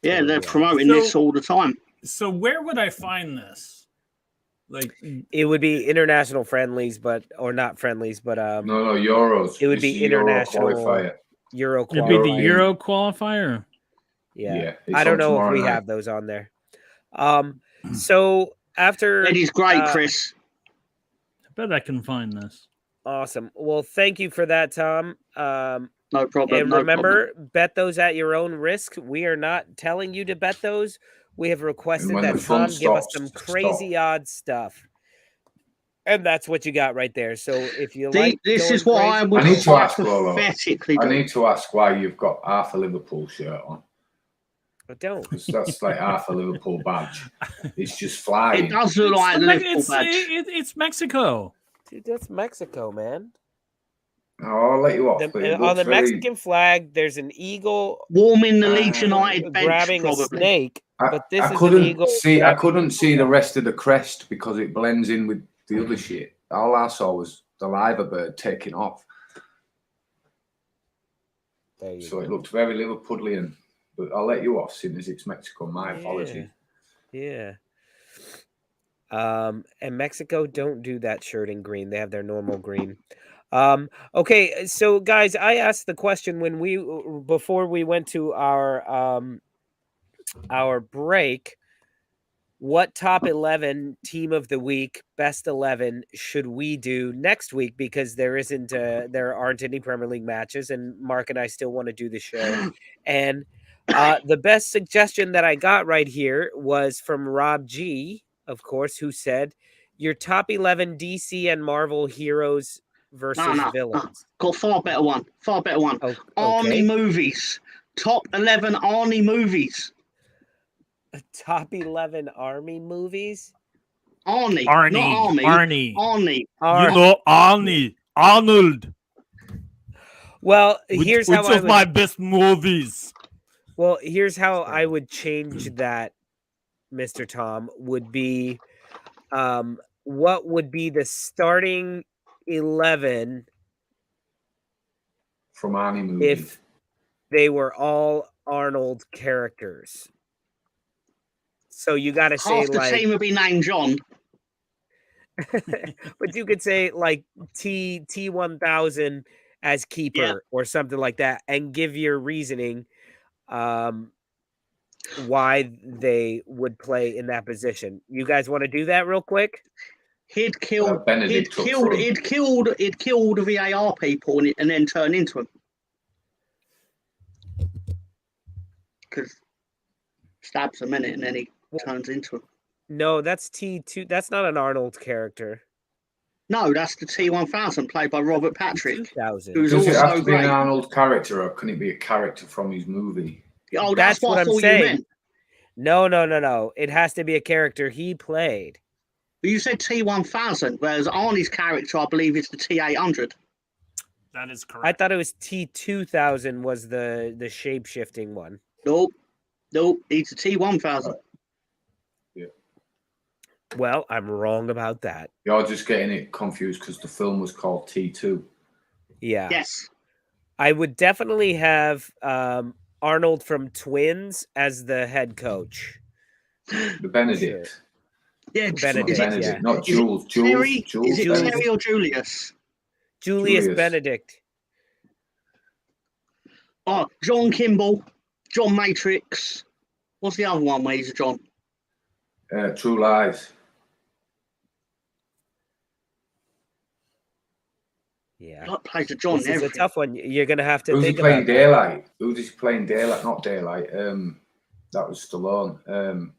Yeah, they're promoting this all the time.
So where would I find this? Like
it would be international friendlies, or not friendlies, but
no, Euros.
It would be international Euro qualifier.
It'd be the Euro qualifier.
Yeah. I don't know if we have those on there. So after
Eddie's great, Chris.
I bet I can find this.
Awesome. Well, thank you for that, Tom.
No problem.
And
no
remember,
problem.
bet those at your own risk. We are not telling you to bet those. We have requested
when
that
the fun
Tom give us
stops,
some
stop.
crazy odd stuff. And that's what you got right there. So if you like,
This is
going
what
crazy,
I would
I need to ask, Lolo.
hypothetically
I
do.
need to ask why you've got half a Liverpool shirt on.
but don't.
'Cause that's like half a Liverpool badge. It's just flying.
It does look like the Liverpool badge.
It's Mexico.
Dude, that's Mexico, man.
Oh, I'll let you off. but it
On the
looks very-
Mexican flag, there's an eagle
Warming the Leeds United bench,
grabbing a
probably.
snake. But this
I
is
couldn't
an eagle.
see. I couldn't see the rest of the crest because it blends in with the other shit. All I saw was the liver bird taking off.
There you
So
go.
it looked very Liverpudlian. But I'll let you off, seeing as it's Mexico. My apologies.
Yeah. And Mexico don't do that shirt in green. They have their normal green. Okay, so guys, I asked the question before we went to our break. What top 11 team of the week, best 11, should we do next week? Because there aren't any Premier League matches, and Mark and I still want to do the show. And the best suggestion that I got right here was from Rob G, of course, who said your top 11 DC and Marvel heroes versus villains.
Got far better one.
Oh,
Arnie
okay.
movies. Top 11 Arnie movies.
Top 11 army movies?
Arnie.
Arnie.
Not Army.
Arnie.
Arnie.
You know Arnie. Arnold.
Well, here's how
Which of my best movies?
Well, here's how I would change that, Mr. Tom, would be what would be the starting 11
From Arnie movies.
if they were all Arnold characters? So you got to say
Half the team would be named John.
but you could say like T1000 as keeper or something like that, and give your reasoning why they would play in that position. You guys want to do that real quick?
He'd killed
Benedict
he'd killed VAR people and then turn into them. Because stabs a minute and then he turns into him.
No, that's T2. That's not an Arnold character.
No, that's the T1000 played by Robert Patrick.
2000.
Who's
Does it
also
have to be
great.
an Arnold character, or can it be a character from his movie?
Oh,
That's what
I
I'm
thought
saying.
you meant.
No. It has to be a character he played.
But you said T1000, whereas Arnie's character, I believe, is the T800.
That is correct.
I thought it was T2000 was the shape-shifting one.
Nope, he's the T1000.
Well, I'm wrong about that.
You're just getting it confused because the film was called T2.
Yeah.
Yes.
I would definitely have Arnold from Twins as the head coach.
The Benedict.
Yeah,
Benedict,
Benedict,
yeah.
not Jules.
Terry,
Jules
is it
Benedict.
Terry or Julius?
Julius
Julius.
Benedict.
Oh, John Kimball, John Matrix. What's the other one where he's a John?
True Lies.
Yeah.
Like plays a John.
This is a
everything.
tough one. You're going to have to
Who's he
think
playing
about that.
Daylight? Who's he playing Daylight? Not Daylight. That was Stallone.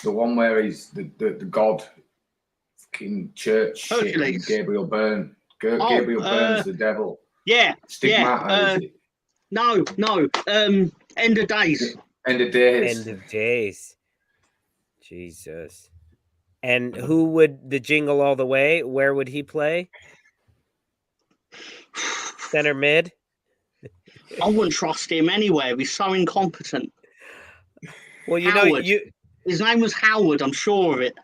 The one where he's the god fucking church shit.
Hercules.
Gabriel Byrne. Gabriel Byrne's the devil.
Yeah.
Stigmata. Is it?
No. End of Days.
End of Days.
End of Days. Jesus. And who would the Jingle All the Way? Where would he play? Center mid?
I wouldn't trust him anywhere. He's so incompetent.
Well, you
Howard.
know,
His name was Howard, I'm sure of it.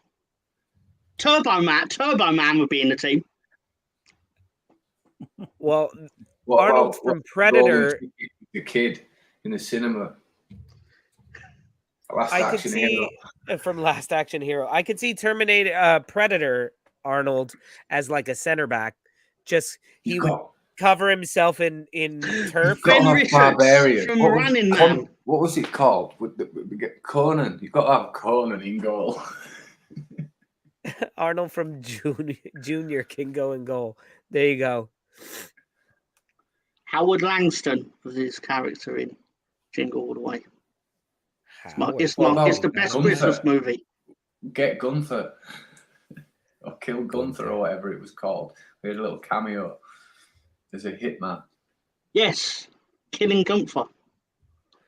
Turbo Man would be in the team.
well,
What
Arnold
about
from Predator.
the kid in the cinema. Last
I could
Action
see
Hero.
from Last Action Hero. I could see Predator Arnold as like a center back. Just he would cover himself in turf.
Got to
Ben
have
Richards
Barbarian.
from
What was-
Running Man.
What was it called? We get Conan. You've got to have Conan in goal.
Arnold from Junior can go in goal. There you go.
Howard Langston was his character in Jingle All the Way. It's
What
the
about
best
Gunther?
Christmas movie.
Get Gunther. Or kill Gunther or whatever it was called. We had a little cameo as a hitman.
Yes, Killing Gunther.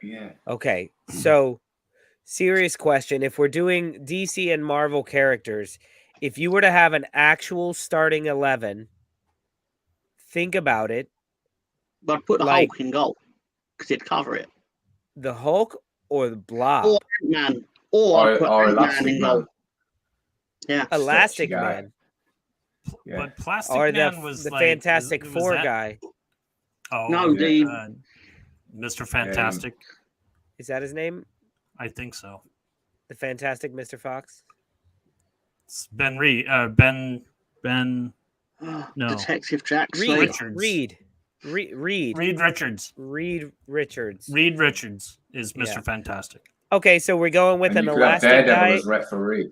Yeah.
Okay, so serious question. If we're doing DC and Marvel characters, if you were to have an actual starting 11, think about it.
But put the
Like-
Hulk in goal because he'd cover it.
The Hulk or the Blob?
Or Ant-Man. Or I'd put
Or
Ant-Man
Elastic
in goal.
Man.
Yeah.
Elastic
Stretchy guy.
Man.
Yeah.
But Plastic
Or
Man was
the
like
Fantastic
was
Four
that-
guy.
Oh,
No,
Mr. Fantastic.
Is that his name?
I think so.
The Fantastic Mr. Fox?
It's Ben Reed. Ben. No.
Detective Jack
Reed.
Slater.
Richards.
Reed
Richards.
Richards.
Reed Richards is Mr.
Yeah.
Fantastic.
Okay, so we're going with
And
an
you could have
elastic
Daredevil
guy.
as referee.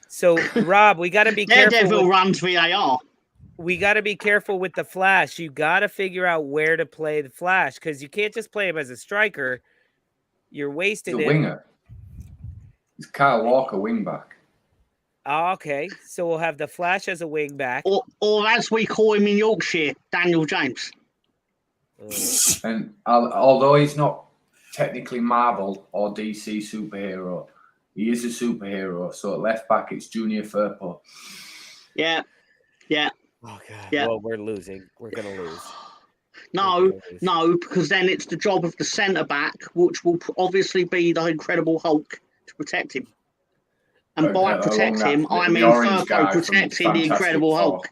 So Rob, we got to be careful.
Daredevil
With,
runs VAR.
we got to be careful with the Flash. You got to figure out where to play the Flash because you can't just play him as a striker. You're
He's
wasting
a
him.
winger. He's Kyle Walker, wing back.
Oh, okay, so we'll have the Flash as a wing back.
Or as we call him in Yorkshire, Daniel James.
And although he's not technically Marvel or DC superhero, he is a superhero. So at left back, it's Junior Firpo.
Yeah.
Oh God.
Yeah.
Well, we're losing. We're gonna lose.
No, because then it's the job of the centre back, which will obviously be the Incredible Hulk to protect him. And by
Along
protect him,
the
I mean
orange guy
Firpo
from
protecting the
Fantastic
Incredible
Four.
Hulk.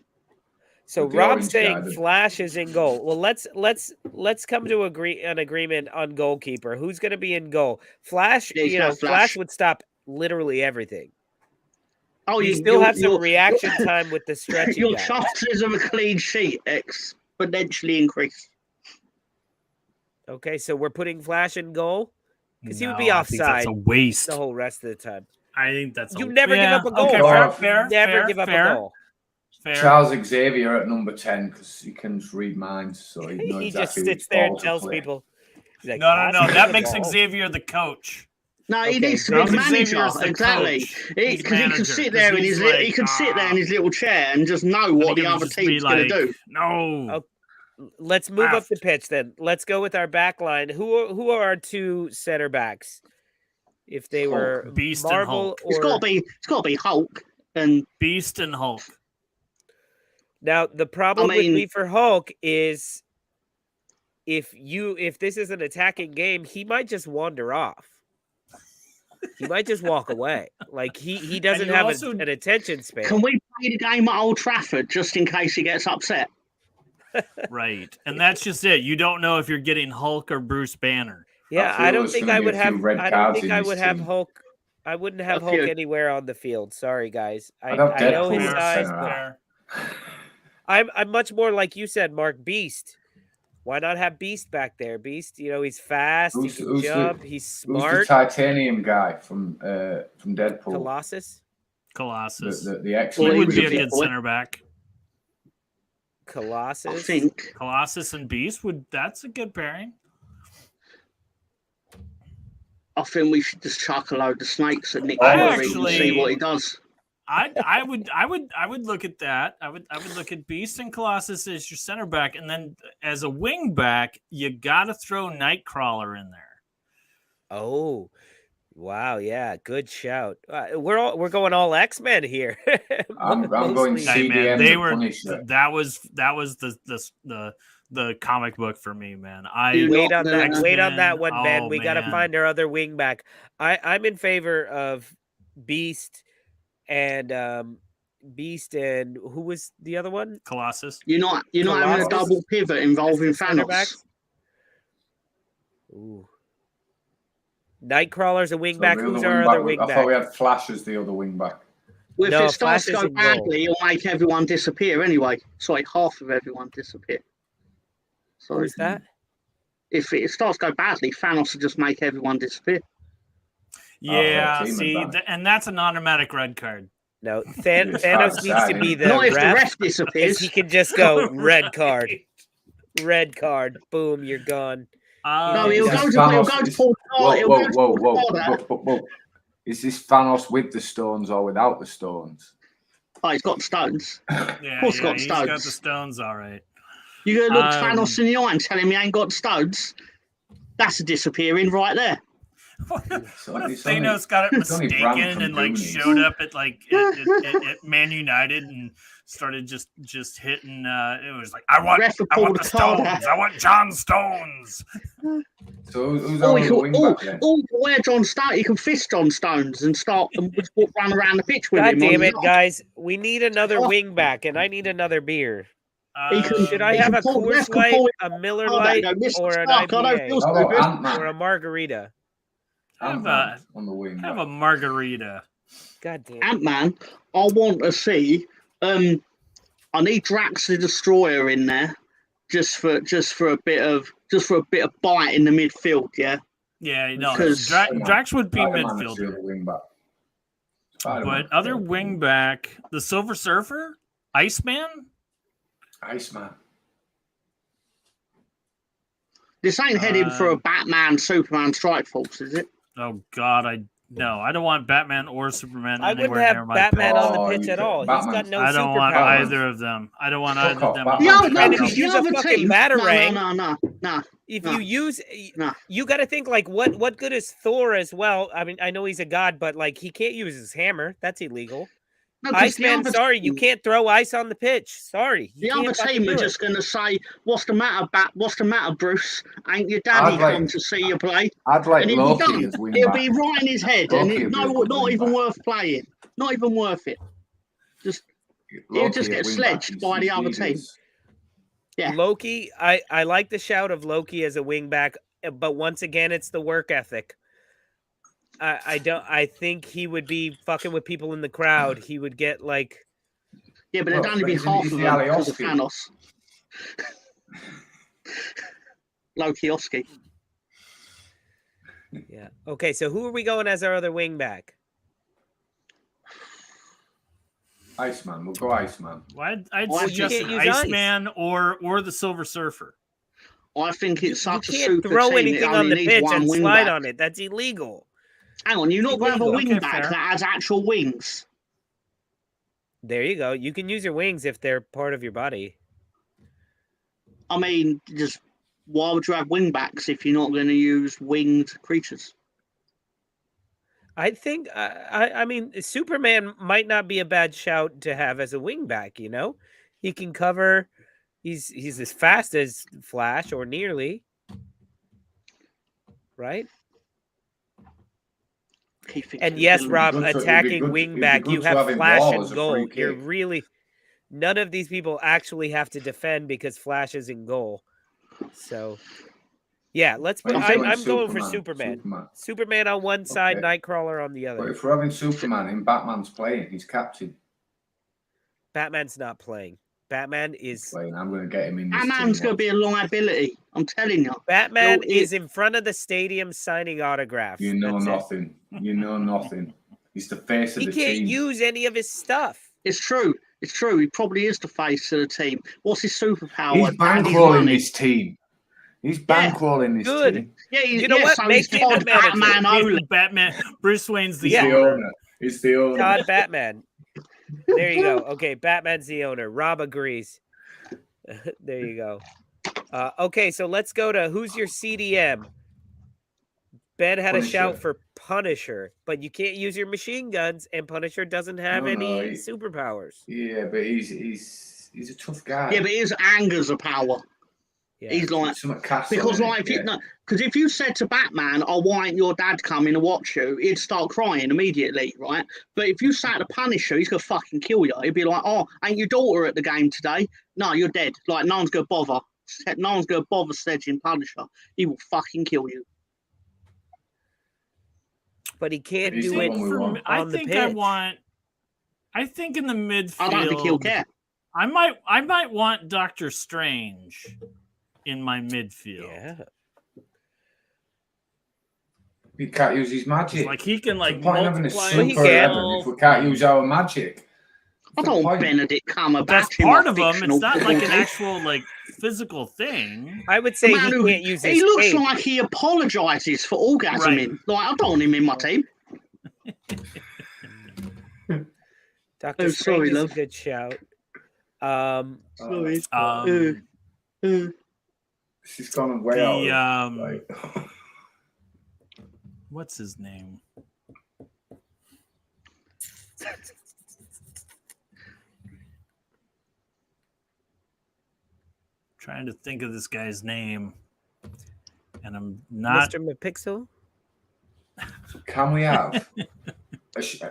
So
With the
Rob's
orange
saying
guy that-
Flash is in goal. Well, let's come to an agreement on goalkeeper. Who's going to be in goal? Flash.
Yeah, he's
You know,
got Flash.
Flash would stop literally everything.
Oh,
You still have some reaction time with the stretchy
Your
guy.
chances of a clean sheet exponentially increase.
Okay, so we're putting Flash in goal because he would be
No, I think that's
offside
a waste.
the whole rest of the time.
I think that's
You
a,
never give
yeah,
up a goal.
Okay,
Rob.
fair,
Never
fair,
give up
fair,
a goal.
Fair.
Charles Xavier at number 10 because he can just read minds, so he knows
He just
exactly
sits
which
there and
ball to
tells
play.
people. He's like,
No.
"Pass me
That
the
makes
ball."
Xavier the coach.
No, he
Okay,
needs to be
Charles
the manager.
Xavier's the
Exactly,
coach.
because
He's
he can
manager,
sit
'cause
there in
he's
his
like,
he can sit there in his little chair and just know
And
what
he
the
can
other
just be
team's going to
like,
do.
No.
Oh, Let's move up the
Left.
pitch then. Let's go with our back line. Who are our two center backs? If they were
Beast and
Marvel
Hulk.
It's got to be Hulk and
Beast and Hulk.
Now the problem
I
with
mean-
me for Hulk is if this is an attacking game, he might just wander off. He might just walk away. Like he doesn't
you
have
also-
an attention span.
can we play the game at Old Trafford just in case he gets upset?
Right. And that's just it. You don't know if you're getting Hulk or Bruce Banner.
Yeah,
I feel
I don't
there's
think
gonna
I
be
would
a few
have.
red
I don't
cards
think
in
I
this
would have
team.
Hulk. I wouldn't have
A
Hulk
few.
anywhere on the field. Sorry, guys. I
I'd have
know his
Deadpool at
size,
centre
but
Fair.
I'm much more like you said, Mark. Beast. Why not have Beast back there? Beast, he's fast.
Who's-
he can
who's the-
jump. He's
Who's the
smart.
titanium guy from Deadpool?
Colossus.
Colossus.
The X.
He
Well, he
would
was
be
a
a
big
good
boy.
center back.
Colossus.
I think.
Colossus and Beast that's a good pairing.
I think we should just chuck a load of snakes at Nick
I
Fury and
actually-
see what he does.
I would look at that. I would look at Beast and Colossus as your center back, and then as a wing back, you gotta throw Nightcrawler in there.
Oh, wow! Yeah, good shout. We're going all X-Men here.
I'm going
Mostly-
to see-
Hey, man,
CDM
they
the
were
Punisher.
that was the comic book for me, man.
You
Wait
know,
on
the
that. Wait on that
X-Men,
one, Ben.
oh,
We got to
man.
find our other wing back. I'm in favor of Beast and who was the other one?
Colossus.
You're not having a
Colossus
double pivot involving
as the center
Thanos.
backs? Ooh. Nightcrawler's a wing
So
back.
the
Who's
other
our
wing
other
back-
wing
I thought we
back?
had Flash as the other wing back.
Well, if
No,
it starts to
Flash
go
is in goal.
badly, it'll make everyone disappear anyway. Sorry, half of everyone disappear. So
Who's that?
if it starts to go badly, Thanos will just make everyone disappear.
Yeah,
team
see,
advantage.
and that's an automatic red card.
No,
It's
Thanos
hard
needs
to
to
say,
be
isn't
the
Not if the
ref,
ref
because
disappears.
he can just go red card,
Right.
red card, boom, you're gone.
No,
Is
he'll
this
go
Thanos-
to
is-
Paul Carter. He'll go to Paul Carter.
Whoa. Is this Thanos with the stones or without the stones?
Oh, he's got stones.
Yeah,
course got
he's got
stones.
the stones, all right.
You're gonna look
Um,
Thanos in the eye and tell him he ain't got stones. That's a disappearing right there.
What if
it's only-
Thanos got it
it's only Bran
mistaken
from
and like
Goonies.
showed up at like at Man United and started just hitting? It was like I want the stones. I want John Stones.
So who's
Oh,
on the wing back then?
where John Stones, you can fist John Stones and start and just walk around the pitch with
God
him.
damn
on
it,
the-
guys! We need another
Oh.
wing back, and I need another beer. Should I
he
have
can
a
pull-
Coors
Ref can
Light,
pull it
a Miller
Oh,
Light,
no, Mr.
or an
Stark, I don't feel
IPA,
so
How about
good.
Ant-Man?
or a margarita?
Ant-Man on the wing
Have
back.
a margarita.
God damn it.
Ant-Man, I want to see. I need Drax the Destroyer in there, just for a bit of bite in the midfield. Yeah,
Yeah, no,
Because-
Drax would be
Spider-Man is the
midfielder.
other wing back.
But other wing back, the Silver Surfer, Iceman.
Iceman.
this ain't heading for a Batman Superman strike force, is it?
Oh God, I don't want Batman or Superman
I wouldn't
anywhere near
have
my
Batman
pitch.
on the
Oh,
pitch
you
at
could-
all. He's got
Batman's-
no
I don't want
superpowers.
either of them. I don't want
Fuck
either of
off,
them.
Batman.
on
No,
my
no,
And
pitch.
if
because
you
the
use a
other
fucking
team.
Batarang,
No.
if
No.
you use,
No.
you got to think like what good is Thor as well? I mean, I know he's a god, but like he can't use his hammer. That's illegal.
No, 'cause the
Iceman,
other
sorry, you
team-
can't throw ice on the pitch. Sorry, you
The
can't
other
fucking
team are
do
just
it.
going to say, "What's the matter, What's the matter, Bruce? Ain't your daddy
I'd like-
come to see you play?"
I'd like
And if he
Loki
don't,
as wing
it'll
back.
be right in his head, and
Loki
it,
would be a
no,
good
not
wing
even
back.
worth playing. Not even worth it. He'll just get sledged by the other team. Yeah.
Loki, I like the shout of Loki as a wingback, but once again, it's the work ethic. I think he would be fucking with people in the crowd. He would get like,
Yeah, but it'd
Well,
only be
but
half
he's
of
the
them because of
Alioski.
Thanos. Loki-oski.
yeah. Okay, so who are we going as our other wingback?
Iceman. We'll go Iceman.
I'd
Well, you
suggest
can't
an
use ice.
Iceman or the Silver Surfer.
I think it's
You
such a
can't
super
throw
team.
anything
it
on
only
the
needs
pitch
one
and
wing
slide
back.
on it. That's illegal.
Hang on, you're not going to have a
Illegal.
wing
Okay,
back
fair.
that has actual wings.
There you go. You can use your wings if they're part of your body.
I mean, just why would you have wing backs if you're not going to use winged creatures?
I think I mean Superman might not be a bad shout to have as a wingback. You know, he can cover. He's as fast as Flash or nearly. Right. And yes, Rob,
good to- it'd be
attacking
good- it'd be
wingback,
good
you
to
have
have him
Flash
ball
and
as a
goal.
free
You're
kick.
really none of these people actually have to defend because Flash is in goal. So, yeah, let's put.
Well, he's
I'm going for
Superman.
Superman. Superman on one side,
Okay.
Nightcrawler on the
But
other.
if we're having Superman in, Batman's playing. He's captain.
Batman's not playing. Batman is
Playing. I'm going to get him in this
Batman's
team.
going to be a liability. I'm telling you.
Batman
No,
is in front of the stadium signing autographs.
You know
That's it.
nothing. You know nothing. He's the face of
He
the
can't
team.
use any of his stuff.
It's true. It's true. He probably is the face of the team. What's his superpower?
He's
Daddy's
bankrolling
money.
this team. He's bankrolling this
Good.
team.
Yeah,
You know what?
So
Make
he's
him
Todd
the manager.
Batman only.
Batman. Bruce Wayne's the
He's the
owner.
owner. He's the owner.
Todd Batman. There you go. Okay, Batman's the owner. Rob agrees. There you go. Okay, so let's go to who's your CDM. Ben had a shout
Punisher.
for Punisher, but you can't use your machine guns, and Punisher doesn't have
No,
any
he-
superpowers.
Yeah, but he's a tough guy.
Yeah, but his anger's a power.
Yeah.
He's like,
Something castle.
because
innit?
like if
Yeah.
you no, because if you said to Batman, "Oh, why ain't your dad coming to watch you?" He'd start crying immediately, right? But if you sat to Punisher, he's gonna fucking kill you. He'd be like, "Oh, ain't your daughter at the game today? No, you're dead. Like no one's gonna bother. No one's gonna bother sledging Punisher. He will fucking kill you."
But he can't
He's
do
the
it
one we
For
want.
me, I
on the
think
pitch.
I think in the
I don't think he'll
midfield,
care.
I might want Doctor Strange. in my midfield.
Yeah.
He can't use his magic.
It's like he can like
What's the point of having a
multiply
super
himself.
if we can't use our magic?
I don't want Benedict Cumberbatch.
That's
in
part
my
of him.
fictional
It's not like an
football team.
actual like physical thing.
I would say he
Man who-
can't use his
He looks
cape.
like he apologises for orgasming. Like, I don't want him in my team.
Dr.
Oh,
Strange
sorry,
is
love.
a good shout.
Sorry.
She's gone way out. Like,
What's his name? Trying to think of this guy's name, and I'm not.
Mr. McPixel?
can we have?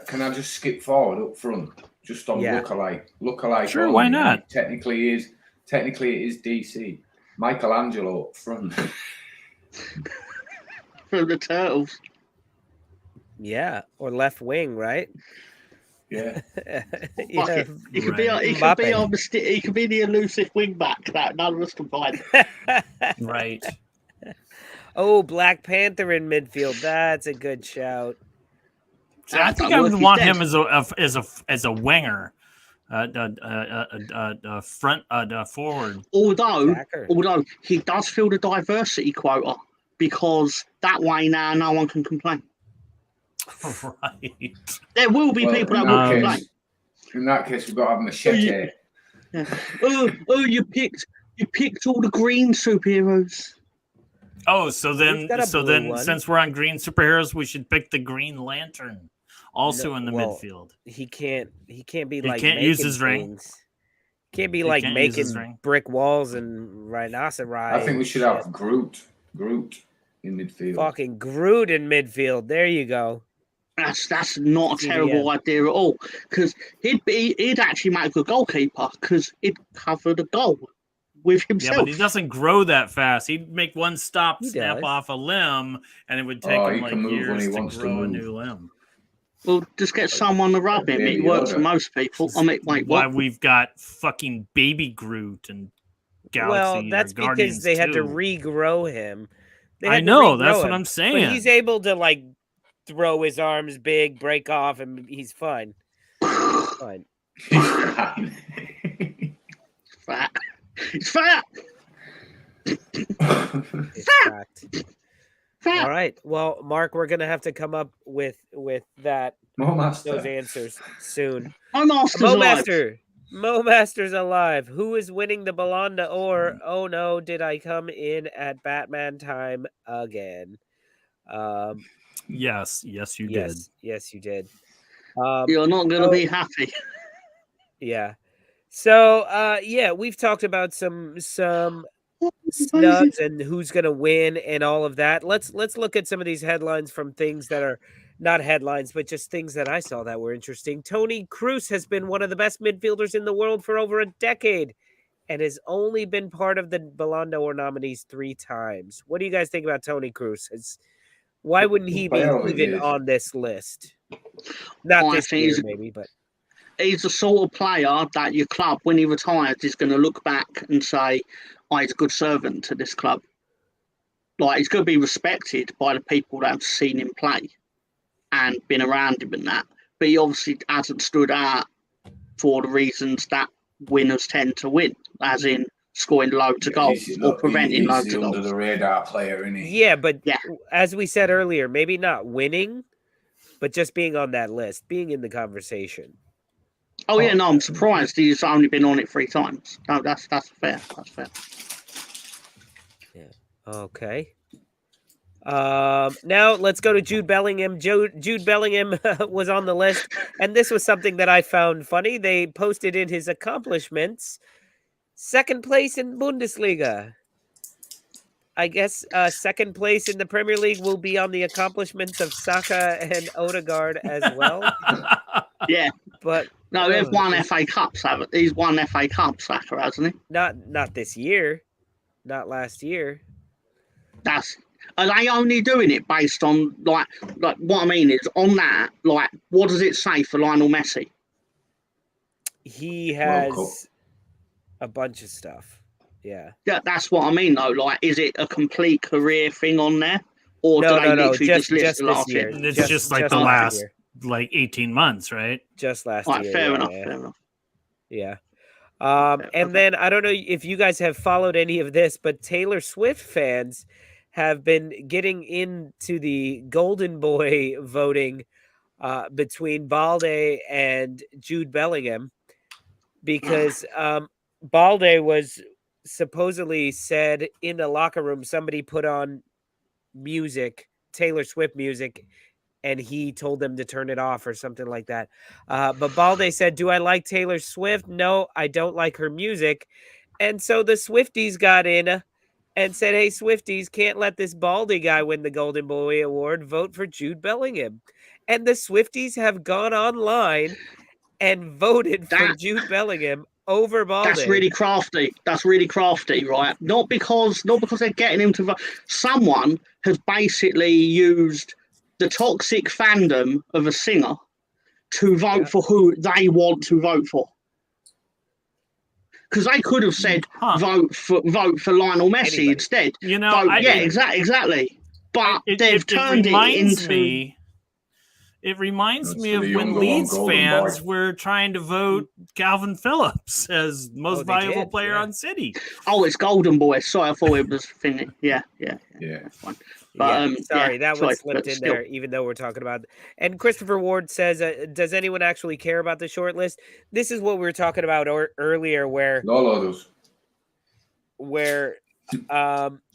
Can I just skip forward up front, just on
Yeah.
lookalike?
Sure,
only?
why not?
Technically, it is DC. Michelangelo up front.
From the Turtles.
Yeah, or left wing, right?
Yeah.
Fuck
yeah.
it. He could
Right.
be. He could
Mbappe.
be on the. He could be the elusive wing back that none of us can find.
Right.
Oh, Black Panther in midfield. That's a good shout.
So I think I would want him as a winger, forward.
Although he does fill the diversity quota because that way now no one can complain.
Right.
There will be people that will complain.
In that case, we've got to have Machete.
Yeah. Oh, you picked all the green superheroes.
Oh, so then,
one.
since we're on green superheroes, we should pick the Green Lantern, also in the midfield.
He can't be
He
like
can't use his ring.
things. Can't be like
can't use his
making
ring.
brick walls and rhinoceri.
I think we should have Groot in midfield.
Fucking Groot in midfield. There you go.
That's not a terrible idea at all, because he'd actually make a good goalkeeper because he'd cover the goal with himself.
Yeah, but he doesn't grow that fast. He'd make one stop,
He
snap
does.
off a limb, and it would take
Oh,
him
he
like
can move when
years
he
to
wants to
grow a
move.
new limb.
Well, just get someone to rub him.
Baby
It works for
Yoda.
most people. I mean, wait,
Why
what?
we've got fucking baby Groot and Galaxy
Well, that's
or
because
Guardians
they had to
2.
regrow him. They
I
had to
know, that's
regrow
what
him.
I'm
But
saying.
he's able to like throw his arms big, break off, and he's fine. Fine.
Fat. It's fat.
It's fact.
Fat.
All right. Well, Mark, we're gonna have to come up with that
More master.
those answers soon.
My master's
Mo
alive.
Master. Mo Master's alive. Who is winning the Balon d'Or? Oh no, did I come in at Batman time again?
Yes, you did.
Yes, you did.
You're not going to be happy.
Yeah. So, yeah, we've talked about some snubs and who's going to win and all of that. Let's look at some of these headlines from things that are not headlines, but just things that I saw that were interesting. Toni Kroos has been one of the best midfielders in the world for over a decade and has only been part of the Ballon d'Or nominees 3 times. What do you guys think about Toni Kroos? Why wouldn't he be even on this list? Not this year, maybe, but
he's the sort of player that your club, when he retires, is going to look back and say, "Oh, he's a good servant to this club." Like, he's going to be respected by the people that have seen him play and been around him and that. But he obviously hasn't stood out for the reasons that winners tend to win, as in scoring loads of goals or preventing loads of goals.
Under the radar player, isn't he?
yeah, but as we said earlier, maybe not winning, but just being on that list, being in the conversation.
Oh yeah, no, I'm surprised he's only been on it 3 times. No, that's fair. That's fair.
Yeah. Okay. Now let's go to Jude Bellingham. Jude Bellingham was on the list, and this was something that I found funny. They posted in his accomplishments, 2nd place in Bundesliga. I guess 2nd place in the Premier League will be on the accomplishments of Saka and Odegaard as well.
Yeah,
but
no, they've won FA Cups, haven't they? He's won FA Cups, Saka, hasn't he?
Not this year, not last year.
Are they only doing it based on like what I mean is on that, like, what does it say for Lionel Messi?
He has a bunch of stuff. Yeah.
Yeah, that's what I mean though. Like, is it a complete career thing on there, or do they
No.
literally just list the
this
last
year.
year?
It's just like the
last
last
year.
like 18 months, right?
Just last
Right,
year.
fair
yeah,
enough.
yeah.
Fair enough.
Yeah.
Okay.
And then I don't know if you guys have followed any of this, but Taylor Swift fans have been getting into the Golden Boy voting between Balde and Jude Bellingham because Balde was supposedly said in the locker room, somebody put on music, Taylor Swift music, and he told them to turn it off or something like that. But Balde said, "Do I like Taylor Swift? No, I don't like her music." And so the Swifties got in and said, "Hey, Swifties, can't let this Baldy guy win the Golden Boy Award. Vote for Jude Bellingham." And the Swifties have gone online and voted for
That
Jude Bellingham over Balde.
That's really crafty. That's really crafty, right? Not because they're getting him to vote. Someone has basically used the toxic fandom of a singer to vote for who they want to vote for. Because they could have said vote for Lionel Messi instead.
You know,
exactly. But they've turned it into.
It reminds me
for
of
the
when
younger one,
Leeds
Golden
fans
Boy.
were trying to vote Calvin Phillips as most valuable player on City.
Oh, it's Golden Boy. Sorry, I thought it was Finley. Yeah. That's fine. But,
sorry, that one slipped in there, even though we're talking about. And Christopher Ward says, "Does anyone actually care about the short list?" This is what we were talking about earlier, where
Lolo does.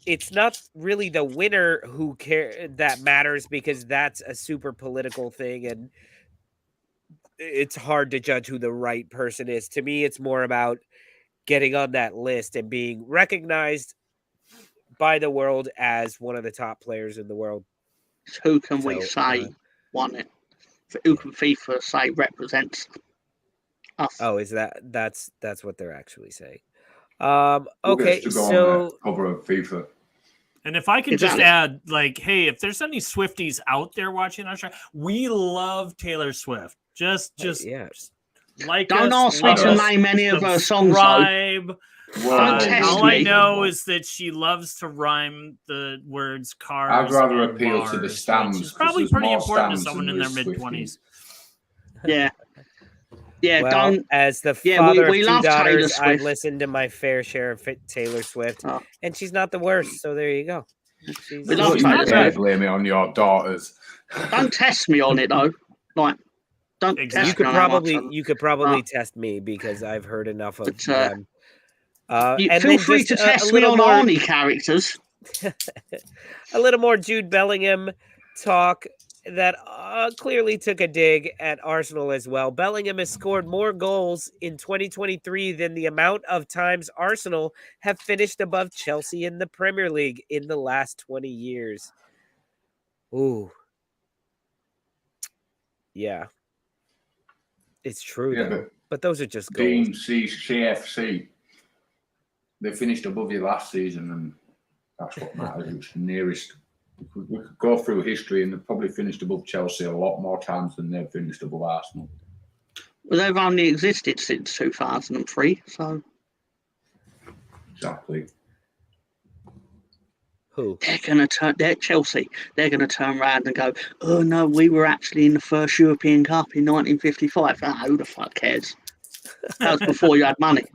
It's not really the winner who that matters, because that's a super political thing, and it's hard to judge who the right person is. To me, it's more about getting on that list and being recognized by the world as one of the top players in the world.
Who can we say won it? Who can FIFA say represents us?
Oh, is that's what they're actually saying? Okay,
to go
so
on cover of FIFA.
And if I could just add, like, hey, if there's any Swifties out there watching our show, we love Taylor Swift. Just like
don't
us,
ask me to name any of her songs.
Subscribe.
Don't test
all
me.
I know is that she loves to rhyme the words cars.
I'd rather
and
appeal
bars,
to the stands.
which is probably pretty important to someone in their mid-20s.
Yeah. Yeah,
well, as the father
we
of two
love
daughters,
Taylor
I've listened to my fair share of Taylor Swift, and she's not the worst. So there you go.
We love Taylor Swift.
Blame it on your daughters.
Don't test me on it though. Like, don't.
Exactly.
You could probably test me, because I've heard enough of them.
And feel free to test me on Arnie characters.
A little more Jude Bellingham talk that clearly took a dig at Arsenal as well. Bellingham has scored more goals in 2023 than the amount of times Arsenal have finished above Chelsea in the Premier League in the last 20 years. Ooh. Yeah. It's true, though. But those are just goals.
CFC. They finished above you last season, and that's what matters. It's nearest. We could go through history, and they've probably finished above Chelsea a lot more times than they've finished above Arsenal.
Well, they've only existed since 2003, so.
Exactly.
Who?
They're Chelsea. They're going to turn around and go, "Oh no, we were actually in the first European Cup in 1955." Who the fuck cares? That was before you had money.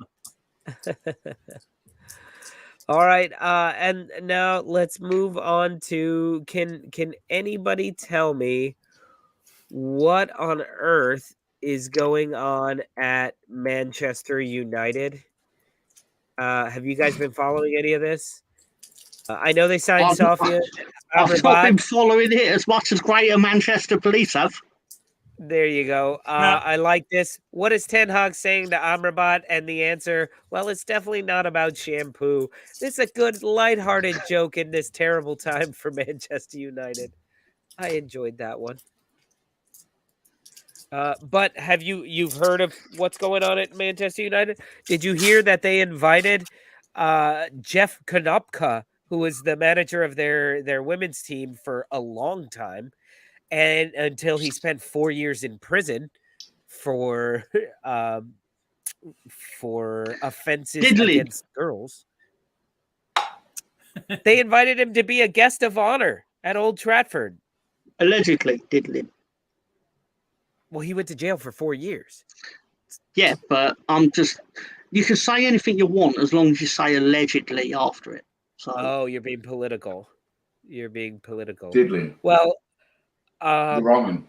All right, and now let's move on to can anybody tell me what on earth is going on at Manchester United? Have you guys been following any of this? I know they signed Sofia.
I've not been following it as much as Greater Manchester Police have.
There you go. I like this. What is Ten Hag saying to Amrabat? And the answer, well, it's definitely not about shampoo. This is a good, lighthearted joke in this terrible time for Manchester United. I enjoyed that one. But have you've heard of what's going on at Manchester United? Did you hear that they invited Jeff Konopka, who was the manager of their women's team for a long time, and until he spent 4 years in prison for offenses against girls. They invited him to be a guest of honor at Old Trafford.
Allegedly, didn't he?
Well, he went to jail for 4 years.
Yeah, but you can say anything you want as long as you say allegedly after it. So
Oh, you're being political. You're being political.
Diddling.
Well,
You're wrong.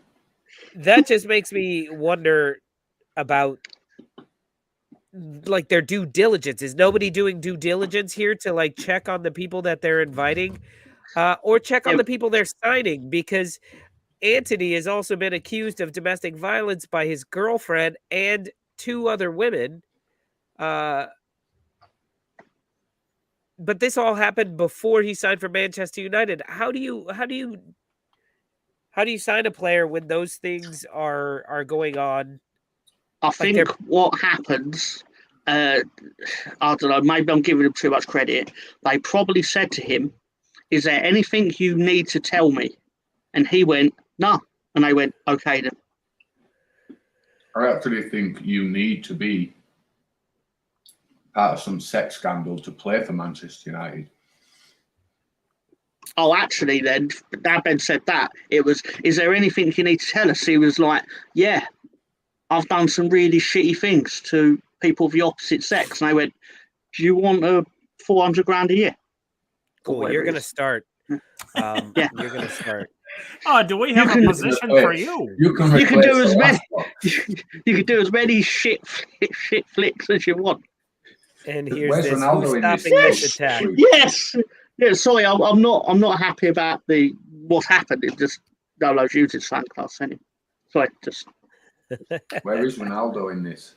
that just makes me wonder about like their due diligence. Is nobody doing due diligence here to like check on the people that they're inviting, or check on
Yeah.
the people they're signing? Because Anthony has also been accused of domestic violence by his girlfriend and 2 other women. But this all happened before he signed for Manchester United. How do you sign a player when those things are going on?
I think what happens, I don't know, maybe I'm giving them too much credit. They probably said to him, "Is there anything you need to tell me?" And he went, "No." And they went, "Okay then."
I actually think you need to be part of some sex scandal to play for Manchester United.
Oh, actually, then, now Ben said that, it was, "Is there anything you need to tell us?" He was like, "Yeah, I've done some really shitty things to people of the opposite sex." And they went, "Do you want a 400 grand a year?"
Cool. You're gonna start.
Yeah.
You're gonna start.
Oh, do we have a position for you?
You can
do as many.
many.
You can do as many shit flicks as you want.
And here's
Where's
this.
Ronaldo
Who's
in this?
stopping this
Yes!
attack?
Yes. Yeah. Sorry, I'm not happy about what's happened. It just Lolo's used his fan class anyway. Sorry, just.
Where is Ronaldo in this?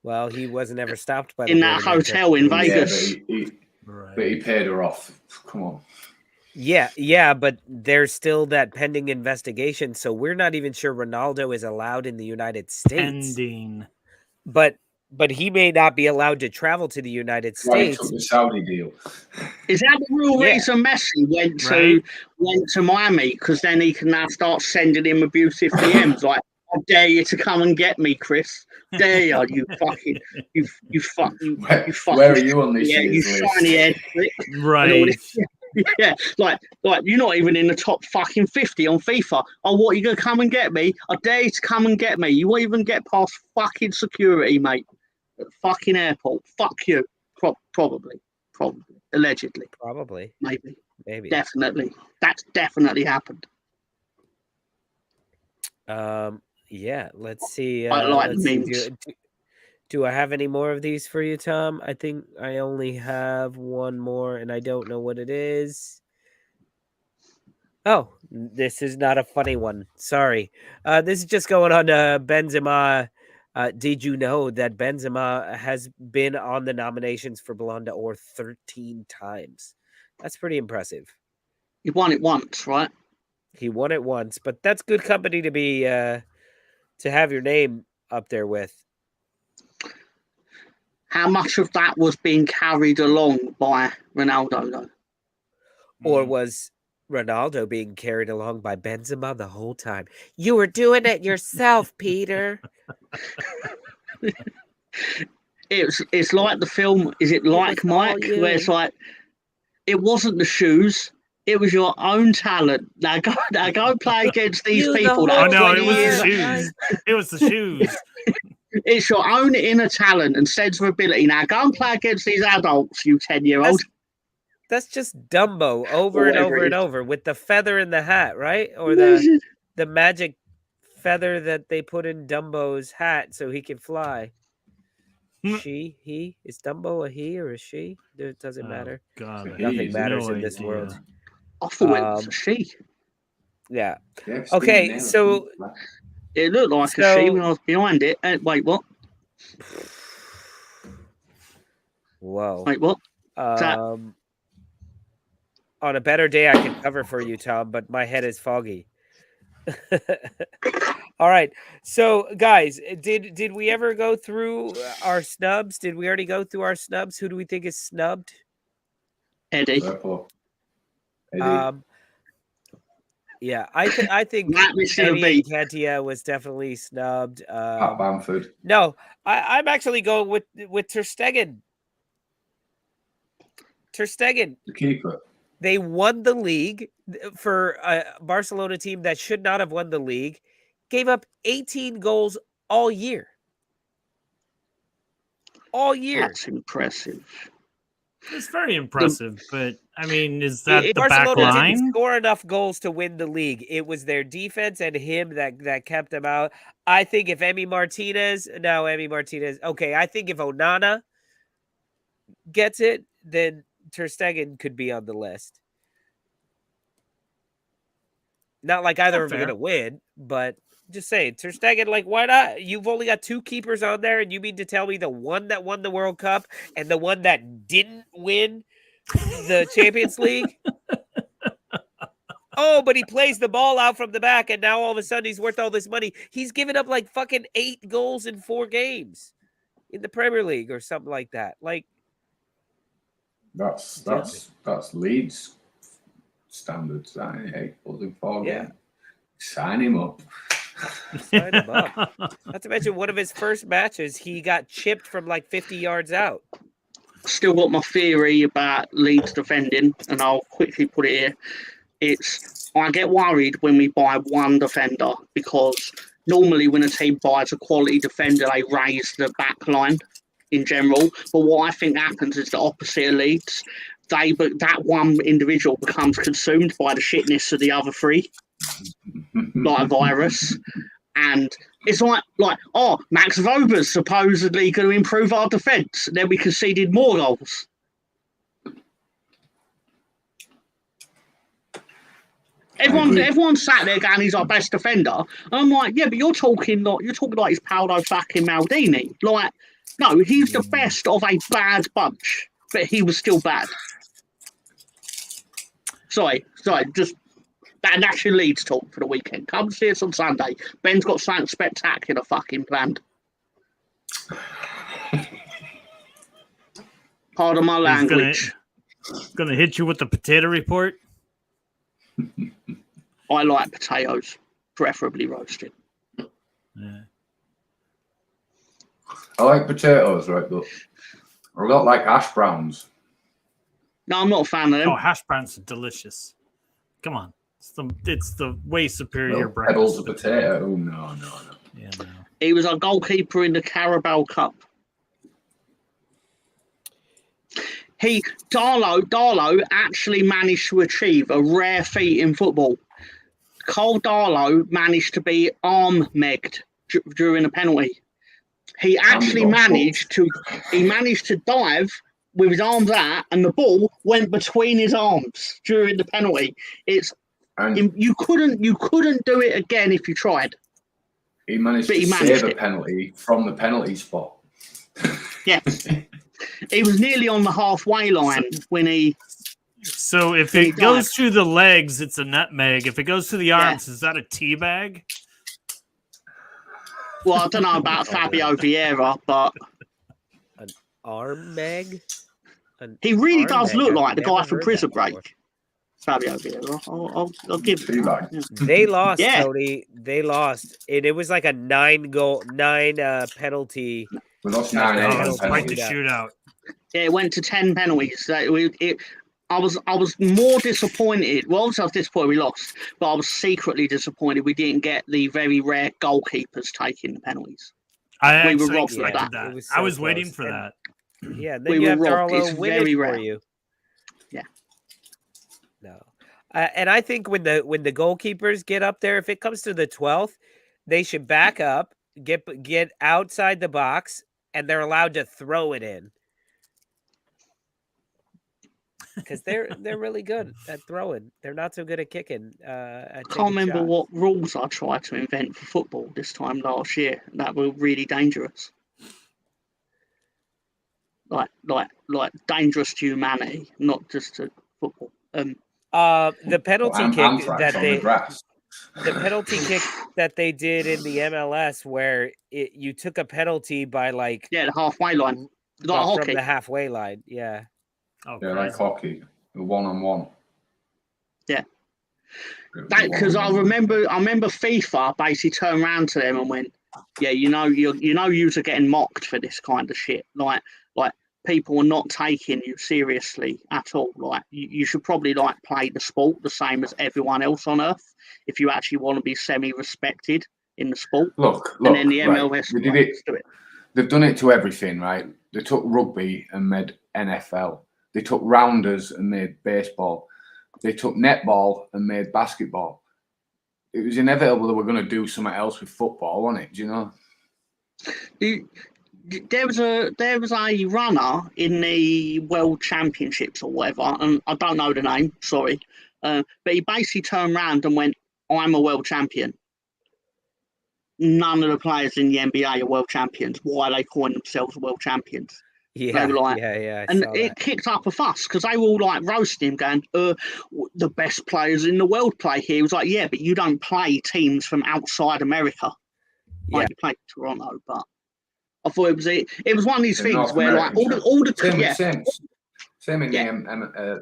Well, he wasn't ever stopped by the
In
board
that
of
hotel in
Manchester.
Vegas.
But he paid her off. Come on.
Yeah, but there's still that pending investigation, so we're not even sure Ronaldo is allowed in the United States.
Pending.
But he may not be allowed to travel to the United
Why he
States.
took the Saudi deal.
Is that the real reason Messi went to Miami? Because then he can now start sending him abusive DMs like, "I dare you to come and get me, Chris. Dare you, you fucking, you fucking,
Where are you on this
yeah, you
year's list?
shiny head."
Right.
Yeah, like you're not even in the top fucking 50 on FIFA. "Oh, what, you gonna come and get me? I dare you to come and get me." You won't even get past fucking security, mate. At the fucking airport. Fuck you. Probably. Allegedly.
Probably.
Maybe.
Maybe.
Definitely. That's definitely happened.
Yeah, let's see.
I like
Let's see.
memes.
Do I have any more of these for you, Tom? I think I only have one more, and I don't know what it is. Oh, this is not a funny one. Sorry. This is just going on Benzema. Did you know that Benzema has been on the nominations for Ballon d'Or 13 times? That's pretty impressive.
He won it once, right?
He won it once, but that's good company to be to have your name up there with.
How much of that was being carried along by Ronaldo, though?
Or was Ronaldo being carried along by Benzema the whole time? You were doing it yourself, Peter.
It's like the film, is it Like Mike? Where it's like, it wasn't the shoes, it was your own talent. Now go play against these people.
Oh no, it was the shoes. It was the shoes.
It's your own inner talent and sense of ability. Now go and play against these adults, you 10-year-old.
That's just Dumbo over and over and over with the feather in the hat, right? Or the magic feather that they put in Dumbo's hat so he can fly. He? Is Dumbo a he or a she? It doesn't matter.
God,
nothing matters in this world.
I thought it was a she.
Yeah. Okay, so
it looked like a she when I was behind it. Wait, what?
Whoa.
Wait, what?
On a better day, I can cover for you, Tom, but my head is foggy. All right. So, guys, did we ever go through our snubs? Did we already go through our snubs? Who do we think is snubbed?
Eddie.
Yeah, I think Eddie Nketiah was definitely snubbed.
Pat Bamford.
No, I'm actually going with Ter Stegen. Ter Stegen,
The keeper.
they won the league for a Barcelona team that should not have won the league. Gave up 18 goals all year. All year.
That's impressive.
It's very impressive, but I mean, is that the back
Barcelona didn't
line?
score enough goals to win the league. It was their defense and him that kept them out. I think if Emi Martinez, okay, I think if Onana gets it, then Ter Stegen could be on the list. Not like either of them are going to win, but just saying, Ter Stegen, like, why not? You've only got 2 keepers on there, and you mean to tell me the one that won the World Cup and the one that didn't win the Champions League? Oh, but he plays the ball out from the back, and now all of a sudden he's worth all this money. He's given up like fucking 8 goals in 4 games in the Premier League or something like that. Like,
That's Leeds standards. 8 goals in 4 games. Sign him up.
Sign him up. Not to mention one of his first matches, he got chipped from like 50 yards out.
Still got my theory about Leeds defending, and I'll quickly put it here. I get worried when we buy one defender, because normally when a team buys a quality defender, they raise the back line in general. But what I think happens is the opposite of Leeds. That one individual becomes consumed by the shitness of the other 3, like a virus. And it's like, oh, Max Vober's supposedly going to improve our defence. Then we conceded more goals. Everyone sat there going, he's our best defender. And I'm like, yeah, but you're talking like he's Paolo fucking Maldini. Like, no, he's the best of a bad bunch, but he was still bad. Sorry, just that National Leeds talk for the weekend. Come see us on Sunday. Ben's got something spectacular fucking planned. Pardon my language.
Gonna hit you with the potato report.
I like potatoes, preferably roasted.
Yeah.
I like potatoes, right? But I don't like hash browns.
No, I'm not a fan of them.
Oh, hash browns are delicious. Come on. It's the way superior breakfast.
Pebbles of potato. Oh, no.
Yeah, no.
He was our goalkeeper in the Carabao Cup. Darlow actually managed to achieve a rare feat in football. Cole Darlow managed to be arm-megged during a penalty. He actually managed to dive with his arms out, and the ball went between his arms during the penalty. You couldn't do it again if you tried.
He managed to save a penalty from the penalty spot.
Yeah. He was nearly on the halfway line when he...
So if it goes through the legs, it's a nutmeg. If it goes through the arms, is that a tea bag?
Well, I don't know about Fabio Vieira, but...
An arm meg?
He really does look like the guy from Prison Break. Fabio Vieira. I'll give him that.
They lost, Tony. They lost. It was like a 9 penalty.
We lost 9-8.
It was quite the shootout.
Yeah, it went to 10 penalties. I was more disappointed. Well, obviously I was disappointed we lost, but I was secretly disappointed we didn't get the very rare goalkeepers taking the penalties.
We were robbed of that. I was waiting for that.
Yeah, then you have Darlow win it for you.
Yeah.
No. And I think when the goalkeepers get up there, if it comes to the 12th, they should back up, get outside the box, and they're allowed to throw it in. Because they're really good at throwing. They're not so good at kicking. I
can't remember what rules I tried to invent for football this time last year that were really dangerous. Like dangerous to humanity, not just to football.
The penalty kick the penalty kick that they did in the MLS, where you took a penalty by
the halfway line,
from the halfway line, yeah.
Oh,
yeah, like hockey, 1-on-1.
Yeah, because I remember FIFA basically turned around to them and went, "Yeah, you know, you're getting mocked for this kind of shit. Like people are not taking you seriously at all. Like you should probably like play the sport the same as everyone else on earth if you actually want to be semi-respected in the sport.
Look,
And then the
right,
MLS
they did it. They've done it to everything, right? They took rugby and made NFL. They took rounders and made baseball. They took netball and made basketball. It was inevitable that we're going to do something else with football, wasn't it? Do you know?
There was a runner in the World Championships or whatever, and I don't know the name, sorry, but he basically turned around and went, "I'm a world champion." None of the players in the NBA are world champions. Why are they calling themselves world champions?
Yeah,
They were like,
I
and
saw
it
that.
kicked up a fuss because they were all like roasting him, going, "The best players in the world play here." He was like, "Yeah, but you don't play teams from outside America. Like you play Toronto." But I thought it was one of these
The
things
North
where like
American
all the
same in
Yeah.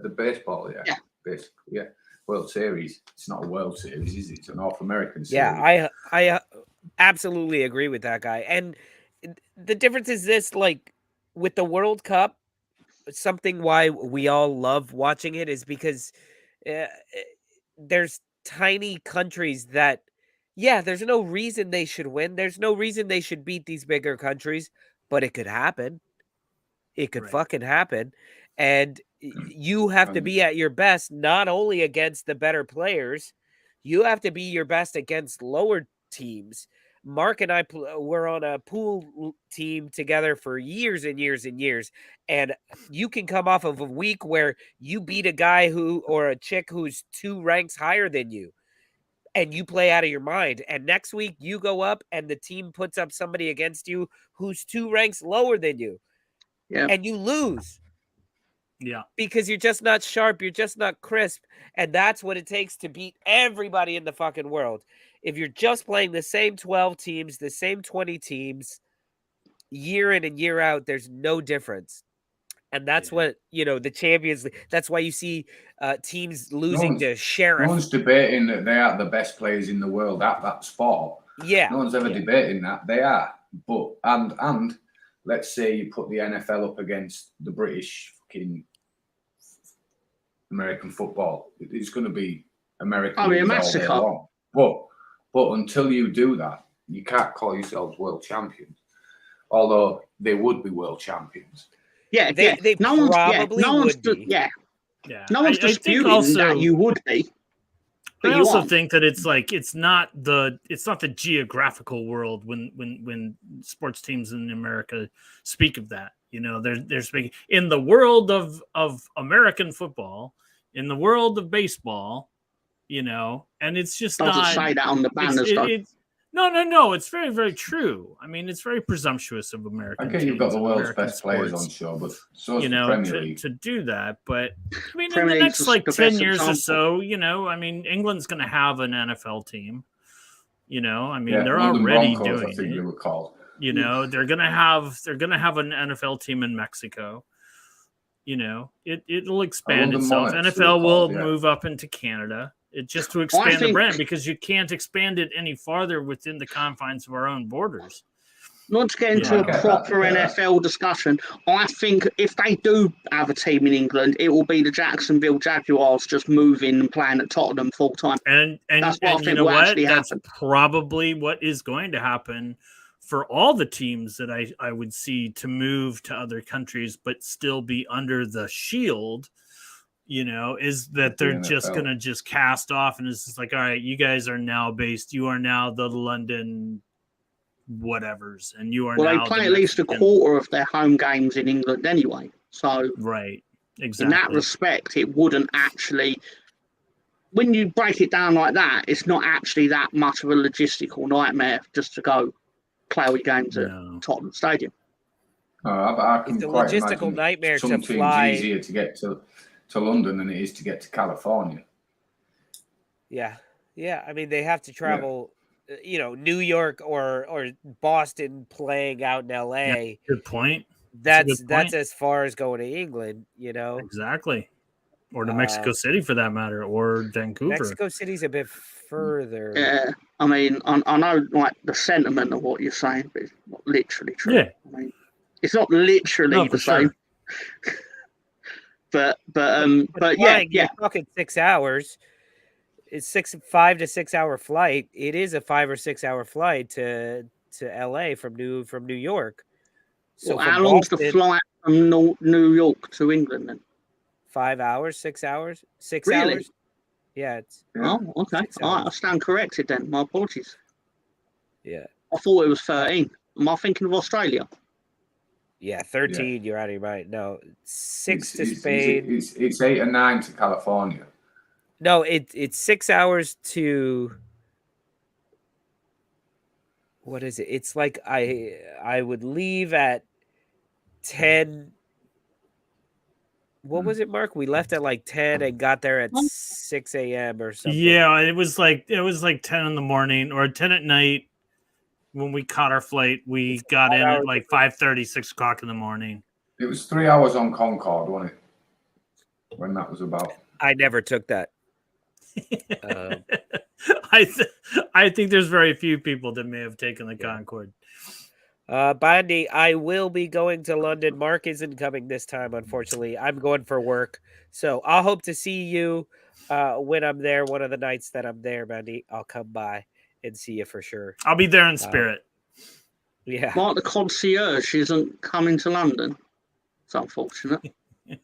the baseball,
Yeah.
basically, yeah. World Series. It's not a World Series, is it? It's a North American Series.
Yeah, I absolutely agree with that guy. And the difference is this, like with the World Cup, something why we all love watching it is because uh, there's tiny countries that, yeah, there's no reason they should win. There's no reason they should beat these bigger countries, but it could happen. It could
Right.
fucking happen. And you have to be at your best, not only against the better players, you have to be your best against lower teams. Mark and I were on a pool team together for years and years and years. And you can come off of a week where you beat a guy or a chick who's 2 ranks higher than you, and you play out of your mind. And next week you go up and the team puts up somebody against you who's 2 ranks lower than you.
Yeah.
And you lose.
Yeah.
Because you're just not sharp, you're just not crisp, and that's what it takes to beat everybody in the fucking world. If you're just playing the same 12 teams, the same 20 teams, year in and year out, there's no difference. And that's what, the Champions League, that's why you see teams losing to Sheriff.
No one's debating that they are the best players in the world at that sport.
Yeah.
No one's ever debating that. They are. But, and let's say you put the NFL up against the British fucking American football. It's going to be American all day long. But until you do that, you can't call yourselves world champions. Although they would be world champions.
Yeah,
they probably would be.
Yeah. No one's disputing that you would be.
I also think that it's like it's not the geographical world when sports teams in America speak of that. They're speaking in the world of American football, in the world of baseball, and it's just
doesn't
not
say that on the banners.
No. It's very, very true. I mean, it's very presumptuous of American.
Okay, you've got the world's
American
best
sports,
players on show, but so is the Premier League.
To do that. But I mean,
Premier
in the next
League's
10 years or so, I mean, England's going to have an NFL team. I mean, they're
London
already
Broncos,
doing
I think
it.
they were called.
They're going to have an NFL team in Mexico. It'll expand itself. NFL will move up into Canada. It's just to expand the brand, because you can't expand it any farther within the confines of our own borders.
Not to get into a proper NFL discussion, I think if they do have a team in England, it will be the Jacksonville Jaguars just moving and playing at Tottenham full time.
And
that's what I think
you know
will
what?
actually
That's
happen.
probably what is going to happen for all the teams that I would see to move to other countries, but still be under the shield. Is that they're just going to just cast off, and it's just like, all right, you guys are now you are now the London whatevers, and you are now.
Well, they play at least a quarter of their home games in England anyway. So,
right, exactly.
In that respect, it wouldn't actually. When you break it down like that, it's not actually that much of a logistical nightmare just to go play all your games at Tottenham Stadium.
I can
it's a
quite
logistical nightmare
some
to fly.
Teams easier to get to London than it is to get to California.
Yeah. I mean, they have to travel, New York or Boston playing out in LA.
Yeah, good point.
That's as far as going to England,
Exactly. Or to Mexico City, for that matter, or Vancouver.
Mexico City's a bit further.
Yeah, I mean, I know like the sentiment of what you're saying, but it's not literally true.
Yeah.
I mean, it's not literally the same.
Sure.
But yeah,
flying,
yeah.
You're talking 6 hours. It's 5 to 6 hour flight. It is a 5 or 6 hour flight to LA from New York. So
Well,
from
how long's the
Boston,
flight from New York to England then?
5 hours, 6 hours, 6
Really?
hours. Yeah, it's
Oh, okay.
6
All right, I
hours.
stand corrected then. My apologies.
Yeah.
I thought it was 13. Am I thinking of Australia?
Yeah, 13. You're out of your mind. No, 6 to
It's,
Spain.
it's 8 or 9 to California.
No, it's 6 hours to. What is it? It's like I would leave at 10. What was it, Mark? We left at like 10 and got there at 6 a.m. or something.
Yeah, it was like 10 in the morning or 10 at night when we caught our flight. We got in at like 5:30, 6 o'clock in the morning.
It was 3 hours on Concorde, wasn't it? When that was about.
I never took that.
I think there's very few people that may have taken the Concorde.
Bandy, I will be going to London. Mark isn't coming this time, unfortunately. I'm going for work. So I'll hope to see you when I'm there. One of the nights that I'm there, Bandy, I'll come by and see you for sure.
I'll be there in spirit.
Yeah.
Mark the concierge isn't coming to London. It's unfortunate.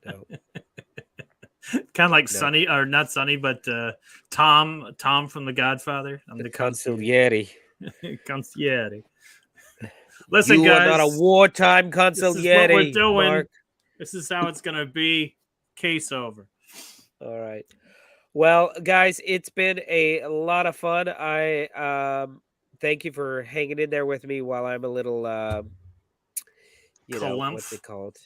No.
Kind of like Sonny, or not Sonny, but Tom from The Godfather. I'm
the consigliere.
Consigliere. Listen,
you
guys,
are not a wartime consigliere.
This is what we're doing.
Mark.
This is how it's going to be. Case over.
All right. Well, guys, it's been a lot of fun. I thank you for hanging in there with me while I'm a little, what's it called?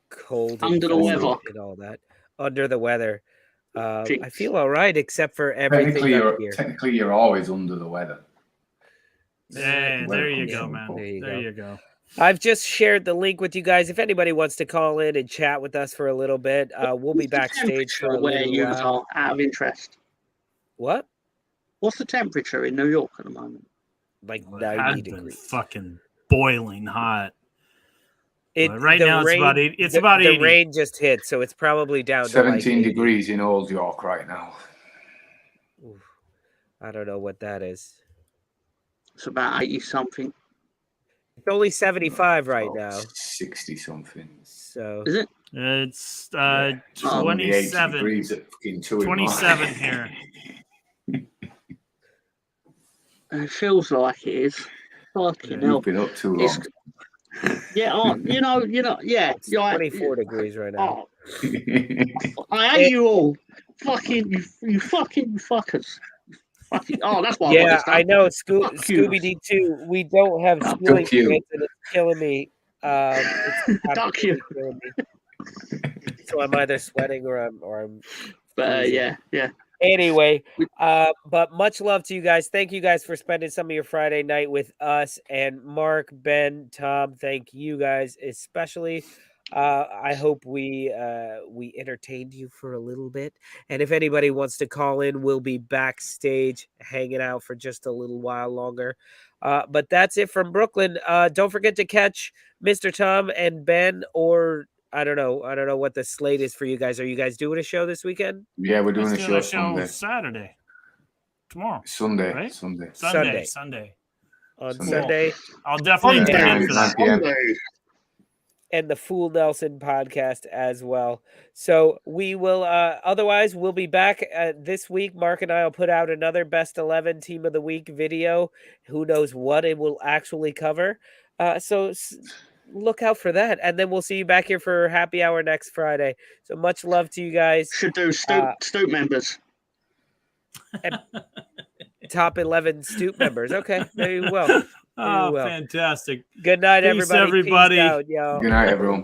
Cold
under the weather
and all that. Under the weather. I feel all right, except for everything
Technically, you're always under the weather.
Yeah, there you go, man. There you go.
I've just shared the link with you guys. If anybody wants to call in and chat with us for a little bit, we'll be backstage for a
where
little
you
while.
are out of interest.
What?
What's the temperature in New York at the moment?
Like
Well,
90 degrees.
Fucking boiling hot.
Right
now it's about 80. It's about 80.
The rain just hit, so it's probably down
17
to like
degrees in Old York right now.
Oof. I don't know what that is.
It's about 80 something.
It's only 75 right now.
60 something.
So
is it?
It's 27
degrees at fucking
27 here.
It feels like it is. Fucking hell.
You've been up too long.
Yeah, yeah.
It's 24 degrees right now.
Oh, I hate you all. Fucking you fuckers. Fucking, that's why.
Yeah, I know. Scooby Doo too. We don't have schooling kids, and it's killing me.
Duck you.
Killing me. So I'm either sweating or I'm.
But yeah.
Anyway, but much love to you guys. Thank you guys for spending some of your Friday night with us. And Mark, Ben, Tom, thank you guys especially. I hope we entertained you for a little bit. And if anybody wants to call in, we'll be backstage hanging out for just a little while longer. But that's it from Brooklyn. Don't forget to catch Mr. Tom and Ben, or I don't know what the slate is for you guys. Are you guys doing a show this weekend?
Yeah, we're doing a show
Sunday. Saturday. Tomorrow.
Sunday.
Right?
Sunday.
On Sunday.
I'll definitely tune in for that.
And the Fool Nelson podcast as well. So we will, otherwise we'll be back this week. Mark and I will put out another Best 11 Team of the Week video. Who knows what it will actually cover. So look out for that. And then we'll see you back here for happy hour next Friday. So much love to you guys.
Should do Stoop members.
Top 11 Stoop members. Okay, very well.
Oh, fantastic.
Good night,
Peace,
everybody.
Peace out,
y'all.
Good night, everyone.